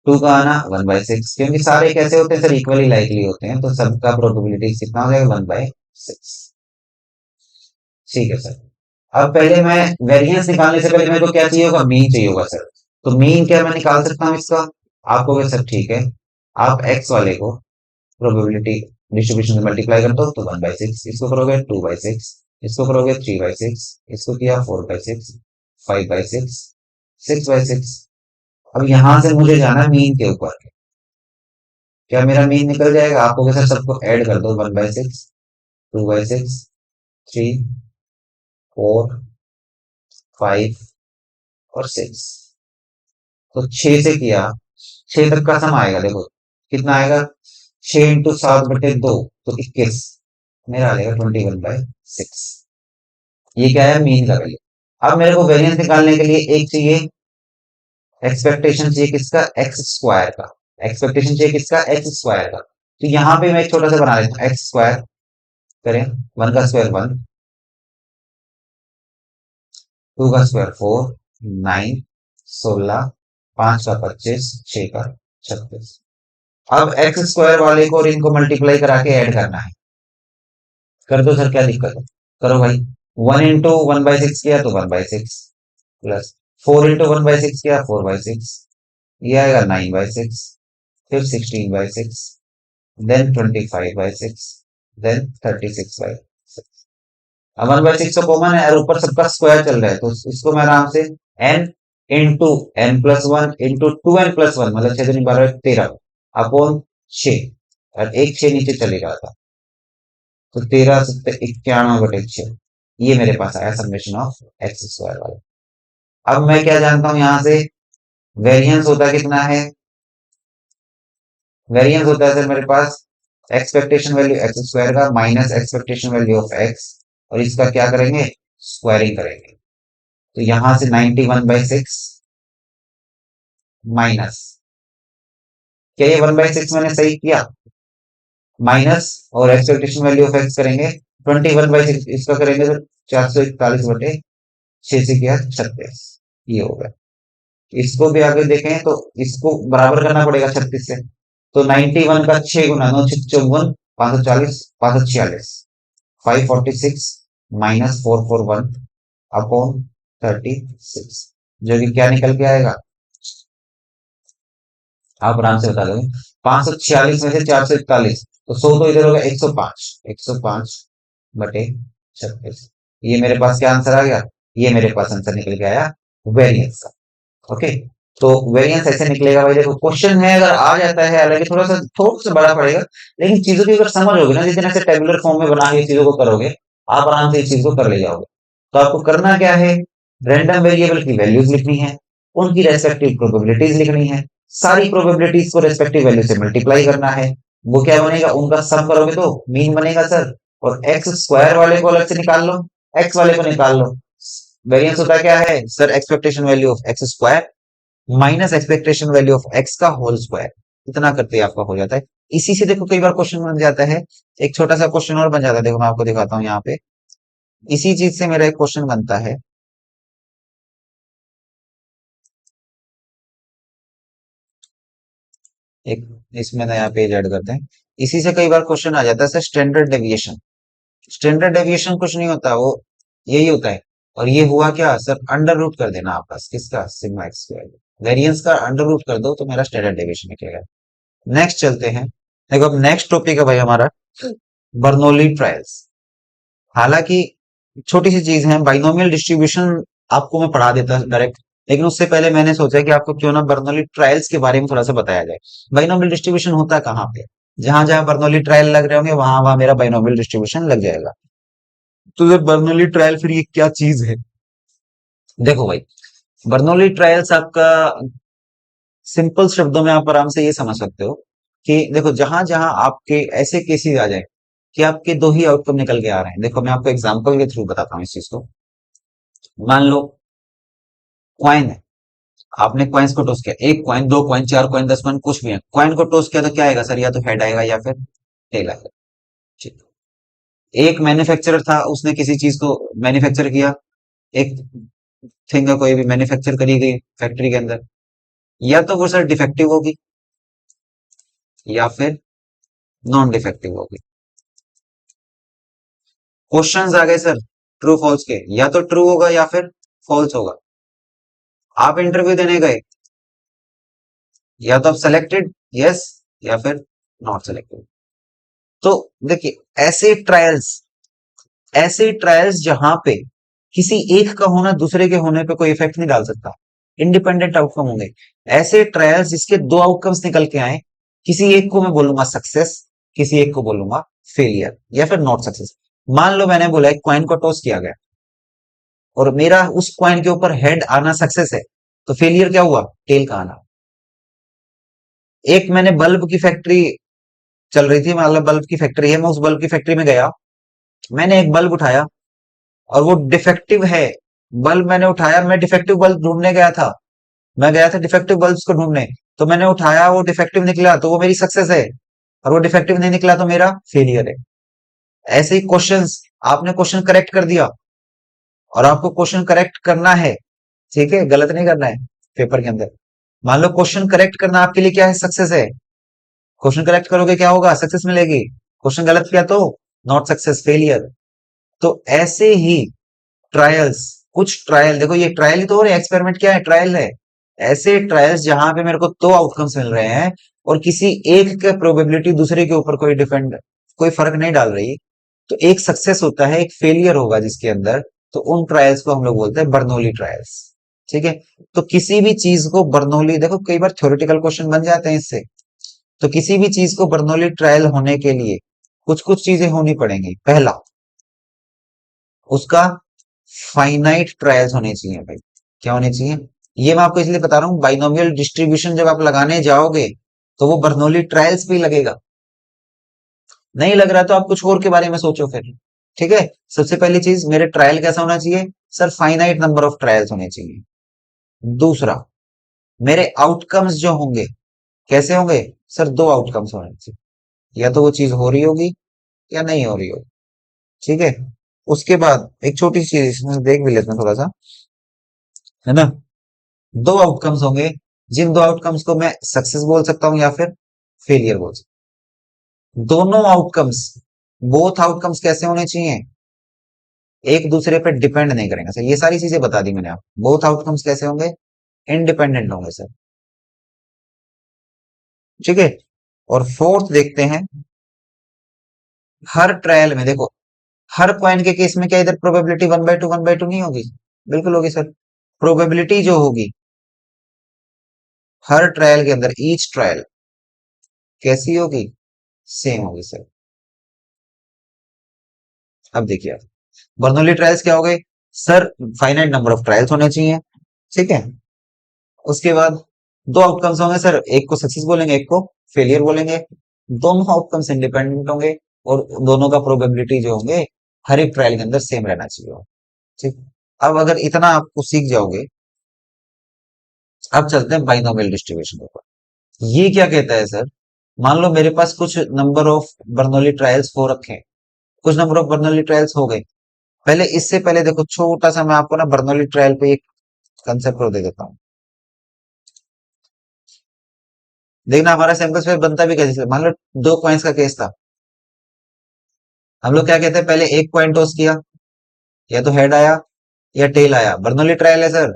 2 का आना 1/6, क्योंकि सारे कैसे होते हैं सर, इक्वली लाइकली होते हैं, तो सबका प्रोबेबिलिटी कितना हो जाएगा 1/6, ठीक है सर। अब पहले मैं वेरिएंस निकालने से पहले मेरे को क्या चाहिए होगा, मीन चाहिए होगा सर। तो मीन क्या मैं निकाल सकता हूँ इसका, आप कहोगे सर ठीक है, आप एक्स वाले को प्रोबेबिलिटी डिस्ट्रीब्यूशन से मल्टीप्लाई करते हो तो 1/6, इसको करोगे 2/6, इसको करोगे 3/6, इसको किया 4/6, 5/6, 6/6। अब यहां से मुझे जाना मीन के ऊपर, क्या मेरा मीन निकल जाएगा, आप कहोगे सर सबको ऐड कर दो, 1/6, 2/6, 3, 4, 5 और 6। तो 6 से किया, 6 तक का सम आएगा, देखो कितना आएगा, 6 इंटू 7/2 तो 21, मेरा आ जाएगा 21/6। ये क्या है, मीन का वैल्यू। अब मेरे को वेरिएंस निकालने के लिए एक चाहिए, एक्सपेक्टेशन चाहिए किसका, एक्स स्क्वायर का, एक्सपेक्टेशन चाहिए किसका, एक्स स्क्वायर का। तो यहाँ पे मैं एक छोटा सा बना लेता हूँ, एक्स स्क्वायर करें, 1 का स्क्वायर 1, 2 का स्क्वायर 4, 9, 16, 5 का 25, 6 का 36। अब एक्स स्क्वायर वाले को और इनको मल्टीप्लाई करा के ऐड करना है। कर दो सर, क्या दिक्कत है, करो भाई। 1 into 1/6 किया तो 1/6, प्लस 4 into 1/6 किया 4/6, ये आएगा 9/6, फिर 16/6, देन 25/6, देन 36/6। अब 1/6 तो कॉमन है और ऊपर सबका स्क्वायर चल रहा है, तो इसको मैं आराम से n into n+1 into 2n+1, मतलब 6 दूनी 12 13 अपॉन 6, और एक 6 नीचे चले रहा था, तो 13 7 91/6, ये मेरे पास आया समेशन ऑफ एक्स स्क्वायर वाला। अब मैं क्या जानता हूं यहां से, वेरिएंस होता कितना है, वेरिएंस होता है सर मेरे पास एक्सपेक्टेशन वैल्यू एक्स स्क्वायर का minus expectation value of x, और इसका क्या करेंगे, स्क्वायरिंग करेंगे। तो यहां से 91/6 माइनस, क्या ये 1/6 मैंने सही किया, माइनस और एक्सपेक्टेशन वैल्यू ऑफ एक्स करेंगे 21/6, इसका करेंगे तो 441/6 से किया 36, ये हो गया। इसको भी आगे देखें तो इसको बराबर करना पड़ेगा 36 से, तो 91 का 6 गुना 9 6 54, 540 546, 546 माइनस 441 अपॉन 36, जो कि क्या निकल के आएगा, आप आराम से बता दोगे। 546 में से 441, तो 100 तो इधर होगा 105, 105 बटे 36, ये मेरे पास क्या आंसर आ गया, ये मेरे पास आंसर निकल के आया वेरिएंस का। ओके, तो वेरिएंस ऐसे निकलेगा भाई। देखो क्वेश्चन है अगर आ जाता है, हालांकि थोड़ा सा बड़ा पड़ेगा, लेकिन चीजों की अगर समझ होगी ना, जिस दिन ऐसे टेबुलर फॉर्म में बना के चीजों को करोगे, आप आराम से इस चीज को कर ले जाओगे। तो आपको करना क्या है, रैंडम वेरिएबल की वैल्यूज लिखनी है, उनकी रेस्पेक्टिव प्रोबेबिलिटीज लिखनी है, सारी प्रोबेबिलिटीज को रेस्पेक्टिव वैल्यू से मल्टीप्लाई करना है, वो क्या बनेगा, उनका सम करोगे तो मीन बनेगा सर, और एक्स स्क्वायर वाले को अलग से निकाल लो, एक्स वाले को निकाल लो। वेरिएंस होता क्या है sir, expectation value of x square minus expectation value of x का होल स्क्वायर, इतना करते ही आपका हो जाता है। इसी से देखो कई बार क्वेश्चन बन जाता है, एक छोटा सा क्वेश्चन और बन जाता है, देखो मैं आपको दिखाता हूँ यहाँ पे, इसी चीज से मेरा एक क्वेश्चन बनता है। एक इसमें नया पेज ऐड करते हैं, इसी से कई बार क्वेश्चन आ जाता है sir, standard deviation. Standard deviation कुछ नहीं होता, वो यही होता है, और ये हुआ क्या सर, अंडर रूट कर देना आपका किसका, सिग्मा एक्स स्क्वायर, वेरिएंस का अंडर रूट कर दो तो मेरा स्टैंडर्ड डेविएशन निकलेगा। नेक्स्ट चलते हैं, देखो अब नेक्स्ट टॉपिक है भाई हमारा बर्नौली ट्रायल्स। हालांकि छोटी सी चीज है, बाइनोमियल डिस्ट्रीब्यूशन आपको मैं पढ़ा देता डायरेक्ट, लेकिन उससे पहले मैंने सोचा कि आपको क्यों ना बर्नौली ट्रायल्स के बारे में थोड़ा सा बताया जाए। बाइनोमियल डिस्ट्रीब्यूशन होता कहाँ पे, जहां जहां बर्नौली ट्रायल लग रहे होंगे वहां वहां मेरा बाइनोमियल डिस्ट्रीब्यूशन लग जाएगा। तो ये बर्नौली ट्रायल फिर ये क्या चीज है, देखो भाई, बर्नौली ट्रायल्स आपका सिंपल शब्दों में आप आराम से ये समझ सकते हो कि देखो जहां जहां आपके ऐसे केसेस आ जाए कि आपके दो ही आउटकम निकल के आ रहे हैं। देखो मैं आपको एग्जांपल के थ्रू बताता हूँ इस चीज को। मान लो कॉइन है, आपने कॉइन्स को टॉस किया, एक कॉइन, दो कॉइन, चार कॉइन, 10 कॉइन, कुछ भी है, कॉइन को टॉस किया तो क्या आएगा सर, या तो हेड आएगा या फिर टेल आएगा। ठीक, एक मैन्युफैक्चरर था, उसने किसी चीज को मैन्युफैक्चर किया, एक थिंग कोई भी मैन्युफैक्चर करी गई फैक्ट्री के अंदर, या तो वो सर डिफेक्टिव होगी या फिर नॉन डिफेक्टिव होगी। क्वेश्चंस आ गए सर ट्रू फॉल्स के, या तो ट्रू होगा या फिर फॉल्स होगा। आप इंटरव्यू देने गए, या तो आप सेलेक्टेड यस या फिर नॉट सेलेक्टेड। तो देखिए ऐसे ट्रायल्स जहां पे किसी एक का होना दूसरे के होने पे कोई इफेक्ट नहीं डाल सकता, इंडिपेंडेंट आउटकम होंगे। ऐसे ट्रायल्स जिसके दो आउटकम्स निकल के आए, किसी एक को मैं बोलूंगा सक्सेस, किसी एक को बोलूंगा फेलियर या फिर नॉट सक्सेस। मान लो मैंने बोला एक कॉइन को टॉस किया गया और मेरा उस कॉइन के ऊपर हेड आना सक्सेस है, तो फेलियर क्या हुआ, टेल का आना। एक मैंने बल्ब की फैक्ट्री चल रही थी, मतलब बल्ब की फैक्ट्री है, मैं उस बल्ब की फैक्ट्री में गया, मैंने एक बल्ब उठाया और वो डिफेक्टिव है, बल्ब मैंने उठाया, मैं डिफेक्टिव बल्ब ढूंढने गया था, मैं गया था डिफेक्टिव बल्ब्स को ढूंढने, तो मैंने उठाया वो डिफेक्टिव निकला तो वो मेरी सक्सेस है। और वो डिफेक्टिव नहीं निकला तो मेरा फेलियर है। ऐसे ही क्वेश्चंस, आपने क्वेश्चन करेक्ट कर दिया और आपको क्वेश्चन करेक्ट करना है, ठीक है, गलत नहीं करना है पेपर के अंदर। मान लो क्वेश्चन करेक्ट करना आपके लिए क्या है, सक्सेस है। क्वेश्चन करेक्ट करोगे क्या होगा, सक्सेस मिलेगी। क्वेश्चन गलत किया तो नॉट सक्सेस, फेलियर। तो ऐसे ही ट्रायल्स, कुछ ट्रायल देखो, ये ट्रायल ही तो हो रहे, एक्सपेरिमेंट क्या है, ट्रायल है। ऐसे ट्रायल्स जहां पे मेरे को दो आउटकम्स मिल रहे हैं और किसी एक का प्रोबेबिलिटी दूसरे के ऊपर कोई डिपेंड, कोई फर्क नहीं डाल रही, तो एक सक्सेस होता है, एक फेलियर होगा जिसके अंदर। तो उन ट्रायल्स को हम लोग बोलते हैं बर्नौली ट्रायल्स। ठीक है। तो किसी भी चीज को बर्नौली, देखो कई बार थ्योरेटिकल क्वेश्चन बन जाते हैं इससे। तो किसी भी चीज को बर्नौली ट्रायल होने के लिए कुछ कुछ चीजें होनी पड़ेंगी। पहला, उसका फाइनाइट ट्रायल्स होने चाहिए भाई। क्या होने चाहिए, ये मैं आपको इसलिए बता रहा हूँ, बाइनोमियल डिस्ट्रीब्यूशन जब आप लगाने जाओगे तो वो बर्नौली ट्रायल्स पे ही लगेगा। नहीं लग रहा तो आप कुछ और के बारे में सोचो फिर। ठीक है। सबसे पहली चीज, मेरे ट्रायल कैसा होना चाहिए, sir finite number of trials होने चाहिए। दूसरा, मेरे आउटकम्स जो होंगे कैसे होंगे, सर दो आउटकम्स होने चाहिए, या तो वो चीज हो रही होगी या नहीं हो रही होगी। ठीक है। उसके बाद एक छोटी सी चीज इसमें देख भी लेते हैं थोड़ा सा, है ना। दो आउटकम्स होंगे, जिन दो आउटकम्स को मैं सक्सेस बोल सकता हूं या फिर फेलियर बोल सकता हूं। दोनों आउटकम्स, बोथ आउटकम्स कैसे होने चाहिए, एक दूसरे पे डिपेंड नहीं करेंगे सर। ये सारी चीजें बता दी मैंने आपको। बोथ आउटकम्स कैसे होंगे, इंडिपेंडेंट होंगे सर। ठीक है। और फोर्थ देखते हैं, हर ट्रायल में देखो, हर कॉइन के केस में क्या इधर प्रोबेबिलिटी 1/2 1/2 नहीं होगी, बिल्कुल होगी सर। प्रोबेबिलिटी जो होगी हर ट्रायल के अंदर, ईच ट्रायल कैसी होगी, सेम होगी सर। अब देखिए आप, बर्नौली ट्रायल्स क्या हो गए, sir finite number of trials होने चाहिए। ठीक है। उसके बाद दो आउटकम्स होंगे सर, एक को सक्सेस बोलेंगे, एक को फेलियर बोलेंगे। दोनों आउटकम्स इंडिपेंडेंट होंगे और दोनों का प्रोबेबिलिटी जो होंगे हर एक ट्रायल के अंदर सेम रहना चाहिए। ठीक। अब अगर इतना आपको सीख जाओगे, अब चलते हैं बाइनोमियल डिस्ट्रीब्यूशन के ऊपर। ये क्या कहता है सर, मान लो मेरे पास कुछ नंबर ऑफ बर्नौली ट्रायल्स हो रखे हैं, कुछ नंबर ऑफ बर्नौली ट्रायल्स हो गए। पहले, इससे पहले देखो छोटा सा मैं आपको ना बर्नौली ट्रायल पे एक कंसेप्ट और दे देता हूँ। देखना हमारा सैंपल स्पेस बनता भी कैसे, मान लो दो कॉइन्स का केस था। हम लोग क्या कहते हैं, पहले एक कॉइन टॉस किया, या तो हेड आया या टेल आया, बर्नौली ट्रायल है सर।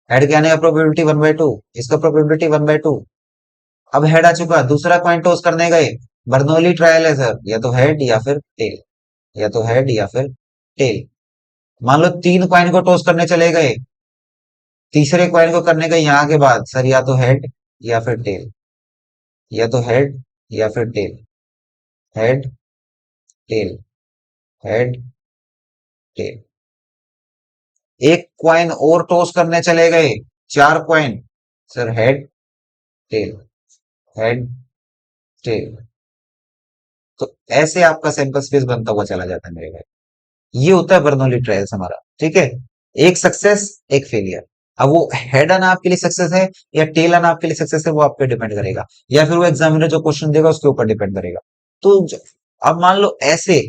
हेड के आने का प्रोबेबिलिटी 1/2, इसका प्रोबेबिलिटी 1/2। अब हेड आ चुका, दूसरा कॉइन टॉस करने गए, बर्नौली ट्रायल है सर, या तो हेड या फिर टेल, या तो हेड या फिर टेल। मान लो तीन कॉइन को टॉस करने चले गए, तीसरे कॉइन को करने गए यहाँ के बाद सर, या तो हेड या फिर टेल, या तो हेड या फिर tail, head tail, head tail. एक क्वाइन और टॉस करने चले गए, चार coin, sir head tail, head tail. तो ऐसे आपका सैंपल स्पेस बनता हुआ चला जाता है मेरे भाई। ये होता है बर्नौली ट्रायल्स हमारा। ठीक है। एक सक्सेस, एक फेलियर। अब वो हेड आना आपके लिए सक्सेस है या टेल आना आपके लिए सक्सेस है, वो आप पे डिपेंड करेगा, या फिर वो एग्जामिनर जो क्वेश्चन देगा उसके ऊपर डिपेंड करेगा। तो अब मान लो ऐसे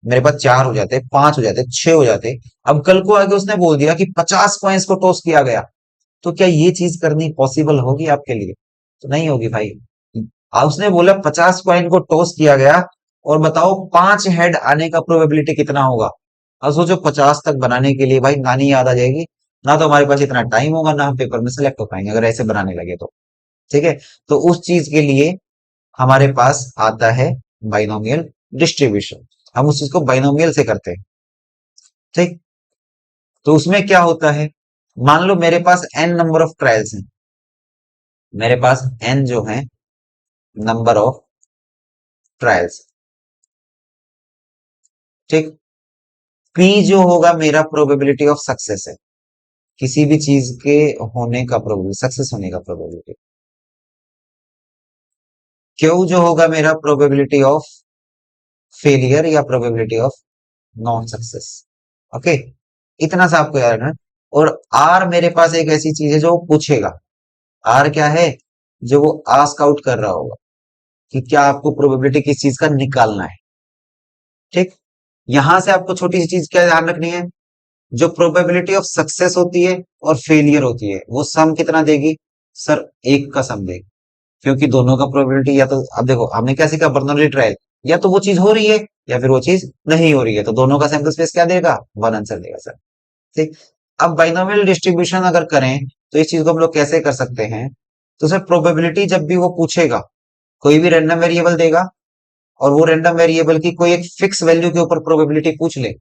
मेरे पास चार हो जाते, पांच हो जाते, छह हो जाते। अब कल को आगे उसने बोल दिया कि 50 कॉइन्स को टॉस किया गया, तो क्या ये चीज करनी पॉसिबल होगी आपके लिए, तो नहीं होगी भाई। उसने बोला 50 कॉइन को टॉस किया गया, और बताओ पांच हेड आने का प्रोबेबिलिटी कितना होगा। अब सोचो 50 तक बनाने के लिए भाई नानी याद आ जाएगी, ना तो हमारे पास इतना टाइम होगा, ना हम पेपर में सेलेक्ट हो पाएंगे अगर ऐसे बनाने लगे तो। ठीक है। तो उस चीज के लिए हमारे पास आता है बाइनोमियल डिस्ट्रीब्यूशन। हम उस चीज को बाइनोमियल से करते हैं। ठीक। तो उसमें क्या होता है, मान लो मेरे पास एन नंबर ऑफ ट्रायल्स हैं, मेरे पास एन जो है नंबर ऑफ ट्रायल्स। ठीक। पी जो होगा मेरा प्रोबेबिलिटी ऑफ सक्सेस है, किसी भी चीज के होने का प्रोबेबिलिटी, सक्सेस होने का प्रोबेबिलिटी। क्यू जो होगा मेरा प्रोबेबिलिटी ऑफ फेलियर या probability of non success. Okay. इतना सा आपको याद रखना है। और आर मेरे पास एक ऐसी चीज है जो वो पूछेगा। आर क्या है, जो वो आस्क आउट कर रहा होगा कि क्या आपको प्रोबेबिलिटी किस चीज का निकालना है। ठीक, यहां से आपको छोटी सी चीज क्या ध्यान रखनी है, जो प्रोबेबिलिटी ऑफ सक्सेस होती है और फेलियर होती है वो सम कितना देगी, सर एक का सम देगी। क्योंकि दोनों का प्रोबेबिलिटी, या तो अब देखो हमने क्या सीखा बर्नौली ट्रायल, या तो वो चीज हो रही है या फिर वो चीज नहीं हो रही है, तो दोनों का सैंपल स्पेस क्या देगा, वन आंसर देगा सर। ठीक, अब बाइनोमियल डिस्ट्रीब्यूशन अगर करें तो इस चीज को हम लोग कैसे कर सकते हैं, तो सर प्रोबेबिलिटी जब भी वो पूछेगा, कोई भी रैंडम वेरिएबल देगा और वो रैंडम वेरिएबल की कोई एक फिक्स वैल्यू के ऊपर प्रोबेबिलिटी पूछ ले,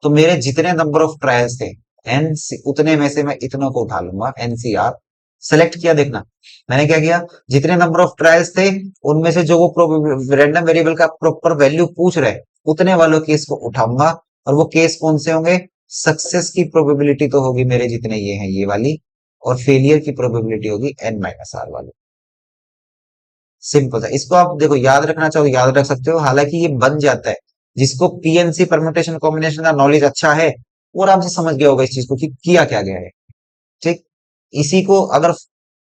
तो मेरे जितने नंबर ऑफ ट्रायल्स थे एन, उतने में से मैं इतनों को उठा लूंगा, एनसीआर सेलेक्ट किया। देखना मैंने क्या किया, जितने नंबर ऑफ ट्रायल्स थे उनमें से जो वो रैंडम वेरिएबल का प्रॉपर वैल्यू पूछ रहे, उतने वालों केस को उठाऊंगा। और वो केस कौन से होंगे, सक्सेस की प्रोबेबिलिटी तो होगी मेरे जितने ये हैं ये वाली, और फेलियर की प्रोबेबिलिटी होगी एन माइनस आर वाली। सिंपल है, इसको आप देखो याद रखना चाहो याद रख सकते हो, हालांकि ये बन जाता है। जिसको पीएनसी परम्यूटेशन कॉम्बिनेशन का नॉलेज अच्छा है वो आराम से समझ गया होगा इस चीज को कि किया क्या गया है। ठीक, इसी को अगर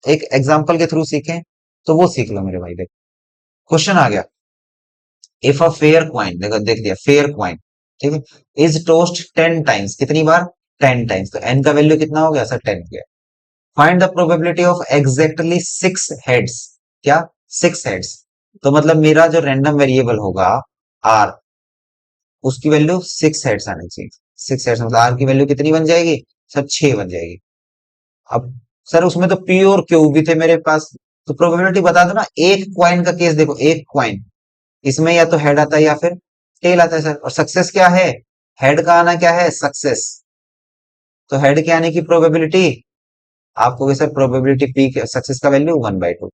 एक एग्जांपल के थ्रू सीखें तो वो सीख लो मेरे भाई। देख क्वेश्चन आ गया, इफ अ फेयर क्वाइन, देखो देख दिया फेयर क्वाइन, ठीक है, इज टोस्ट 10 टाइम्स, कितनी बार, 10 टाइम्स, तो एन का वैल्यू कितना हो गया सर, 10 हो गया। Find the probability of exactly 6 heads, क्या 6 हेड्स, तो मतलब मेरा जो रैंडम वेरिएबल होगा आर, उसकी वैल्यू 6 हेड्स आनी चाहिए। 6 हेड्स मतलब आर की वैल्यू कितनी बन जाएगी सर, 6 बन जाएगी। अब सर उसमें तो पी और क्यू भी थे मेरे पास, तो प्रोबेबिलिटी बता दो ना। एक क्वाइन का केस देखो, एक क्वाइन, इसमें या तो हेड आता है या फिर टेल आता है सर, और सक्सेस क्या है, हेड का आना क्या है, सक्सेस, तो हेड के आने की प्रोबेबिलिटी आपको सर प्रोबेबिलिटी पी के सक्सेस का वैल्यू 1/2,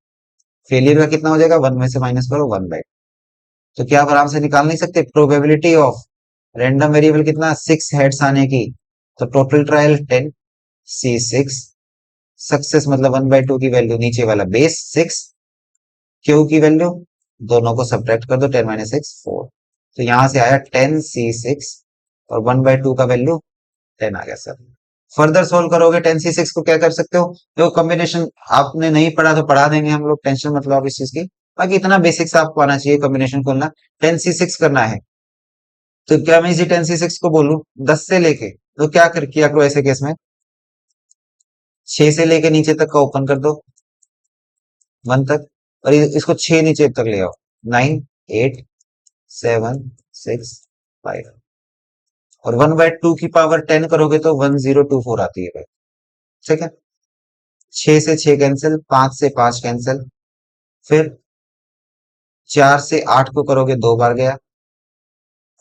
फेलियर का कितना हो जाएगा, 1 में से माइनस करो 1/2, तो क्या आप आराम से निकाल नहीं सकते प्रोबेबिलिटी ऑफ रैंडम वेरिएबल कितना, 6 हेड्स आने की, तो टोटल ट्रायल 10 C6, सक्सेस मतलब 1/2 की वैल्यू नीचे वाला बेस 6, क्यू की वैल्यू दोनों को सब्ट्रैक्ट कर दो, 10 - 6 4, तो यहां से आया 10 C6 और 1/2 का वैल्यू 10 आ गया सर। फर्दर सोल्व करोगे 10 C6 को क्या कर सकते हो, देखो कॉम्बिनेशन आपने नहीं पढ़ा तो पढ़ा देंगे हम लोग, टेंशन मत लो आप इस चीज की, बाकी इतना बेसिक्स आपको आना चाहिए कॉम्बिनेशन खोलना। 10 C6 करना है तो क्या मैं इसी 10 C6 को बोलूं 10 से लेके, तो क्या कर किया करो ऐसे केस में, 6 से लेके नीचे तक का ओपन कर दो 1 तक, और इसको 6 नीचे तक ले आओ, 9 8 7 6 5, और 1/2 की पावर 10 करोगे तो 1024 आती है भाई। ठीक है, 6 से 6 कैंसिल, 5 से 5 कैंसिल, फिर 4 से 8 को करोगे 2 बार गया,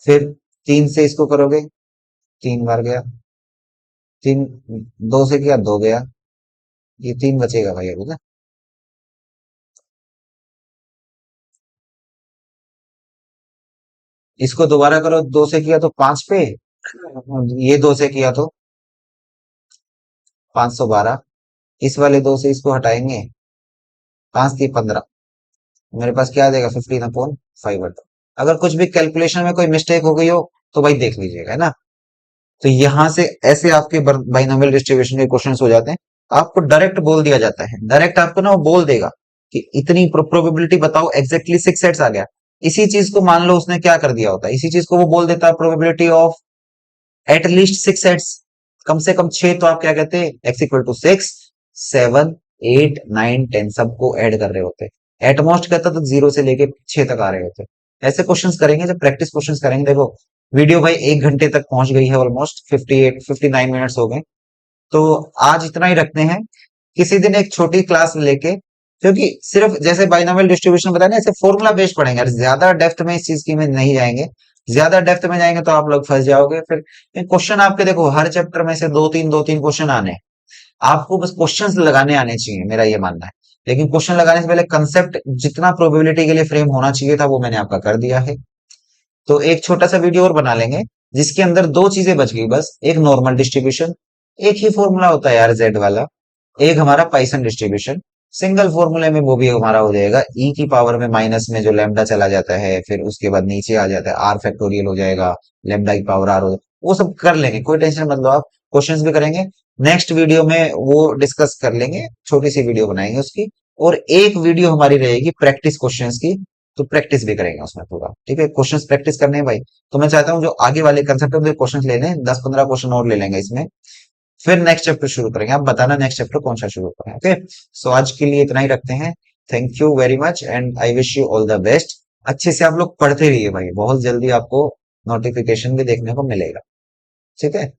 फिर 3 से इसको करोगे 3 बार गया, 3 2 से किया 2 गया, ये 3 बचेगा भाई अभी ना। इसको दोबारा करो, 2 से किया तो 5 पे, ये 2 से किया तो 512, इस वाले 2 से इसको हटाएंगे, 5 3 15, मेरे पास क्या आ जाएगा 15/5। अगर कुछ भी कैलकुलेशन में कोई मिस्टेक हो गई हो तो भाई देख लीजिएगा, है ना। तो यहां से ऐसे आपके बाइनोमियल डिस्ट्रीब्यूशन के क्वेश्चंस हो जाते हैं, आपको डायरेक्ट बोल दिया जाता है, डायरेक्ट आपको ना वो बोल देगा कि इतनी प्रोबेबिलिटी बताओ, एग्जैक्टली 6 सेट्स आ गया। इसी चीज को मान लो उसने क्या कर दिया होता है, इसी चीज को वो बोल देता है probability of at least 6 sets, कम से कम 6, तो आप क्या कहते हैं एक्स इक्वल टू 6 7 8 9 10 सबको ऐड कर रहे होते हैं। एटमोस्ट कहता तो 0 से लेके 6 तक आ रहे होते हैं। ऐसे क्वेश्चंस करेंगे जब प्रैक्टिस क्वेश्चंस करेंगे। देखो वीडियो भाई 1 घंटे तक पहुंच गई है, ऑलमोस्ट 59 मिनट्स हो गए, तो आज इतना ही रखते हैं। किसी दिन एक छोटी क्लास लेके, क्योंकि सिर्फ जैसे बाइनोमियल डिस्ट्रीब्यूशन बताया ना, ऐसे फॉर्मूला बेस्ड पढ़ेंगे और ज्यादा डेप्थ में इस चीज की में नहीं जाएंगे। ज्यादा डेप्थ में जाएंगे तो आप लोग फंस जाओगे फिर। क्वेश्चन आपके देखो हर चैप्टर में से दो तीन क्वेश्चन आने हैं। आपको बस क्वेश्चंस लगाने आने चाहिए, मेरा ये मानना है। लेकिन क्वेश्चन लगाने से पहले कंसेप्ट जितना प्रोबेबिलिटी के लिए फ्रेम होना चाहिए था वो मैंने आपका कर दिया है। तो एक छोटा सा वीडियो और बना लेंगे जिसके अंदर दो चीजें बच गई बस, एक नॉर्मल डिस्ट्रीब्यूशन, एक ही फॉर्मूला होता है यार जेड वाला, एक हमारा पाइसन डिस्ट्रीब्यूशन, सिंगल फॉर्मूले में वो भी हमारा हो जाएगा, ई की पावर में माइनस में जो लैम्डा चला जाता है, फिर उसके बाद नीचे आ जाता है आर फैक्टोरियल हो जाएगा, लैम्डा की पावर आर हो जाएगा, वो सब कर लेंगे, कोई टेंशन मत लो आप। क्वेश्चंस भी करेंगे नेक्स्ट वीडियो में, वो डिस्कस कर लेंगे, छोटी सी वीडियो बनाएंगे उसकी। और एक वीडियो हमारी रहेगी प्रैक्टिस क्वेश्चंस की, तो प्रैक्टिस भी करेंगे उसमें पूरा, ठीक है। क्वेश्चंस प्रैक्टिस करने हैं भाई। तो मैं चाहता हूँ जो आगे वाले कंसेप्ट है क्वेश्चन ले लें, 10-15 क्वेश्चन और ले लेंगे इसमें, फिर नेक्स्ट चैप्टर शुरू करेंगे। आप बताना नेक्स्ट चैप्टर कौन सा शुरू करें, ओके। सो आज के लिए इतना ही रखते हैं। Thank you very much and I wish you all the best. अच्छे से आप लोग पढ़ते रहिए भाई, बहुत जल्दी आपको नोटिफिकेशन भी देखने को मिलेगा, ठीक है।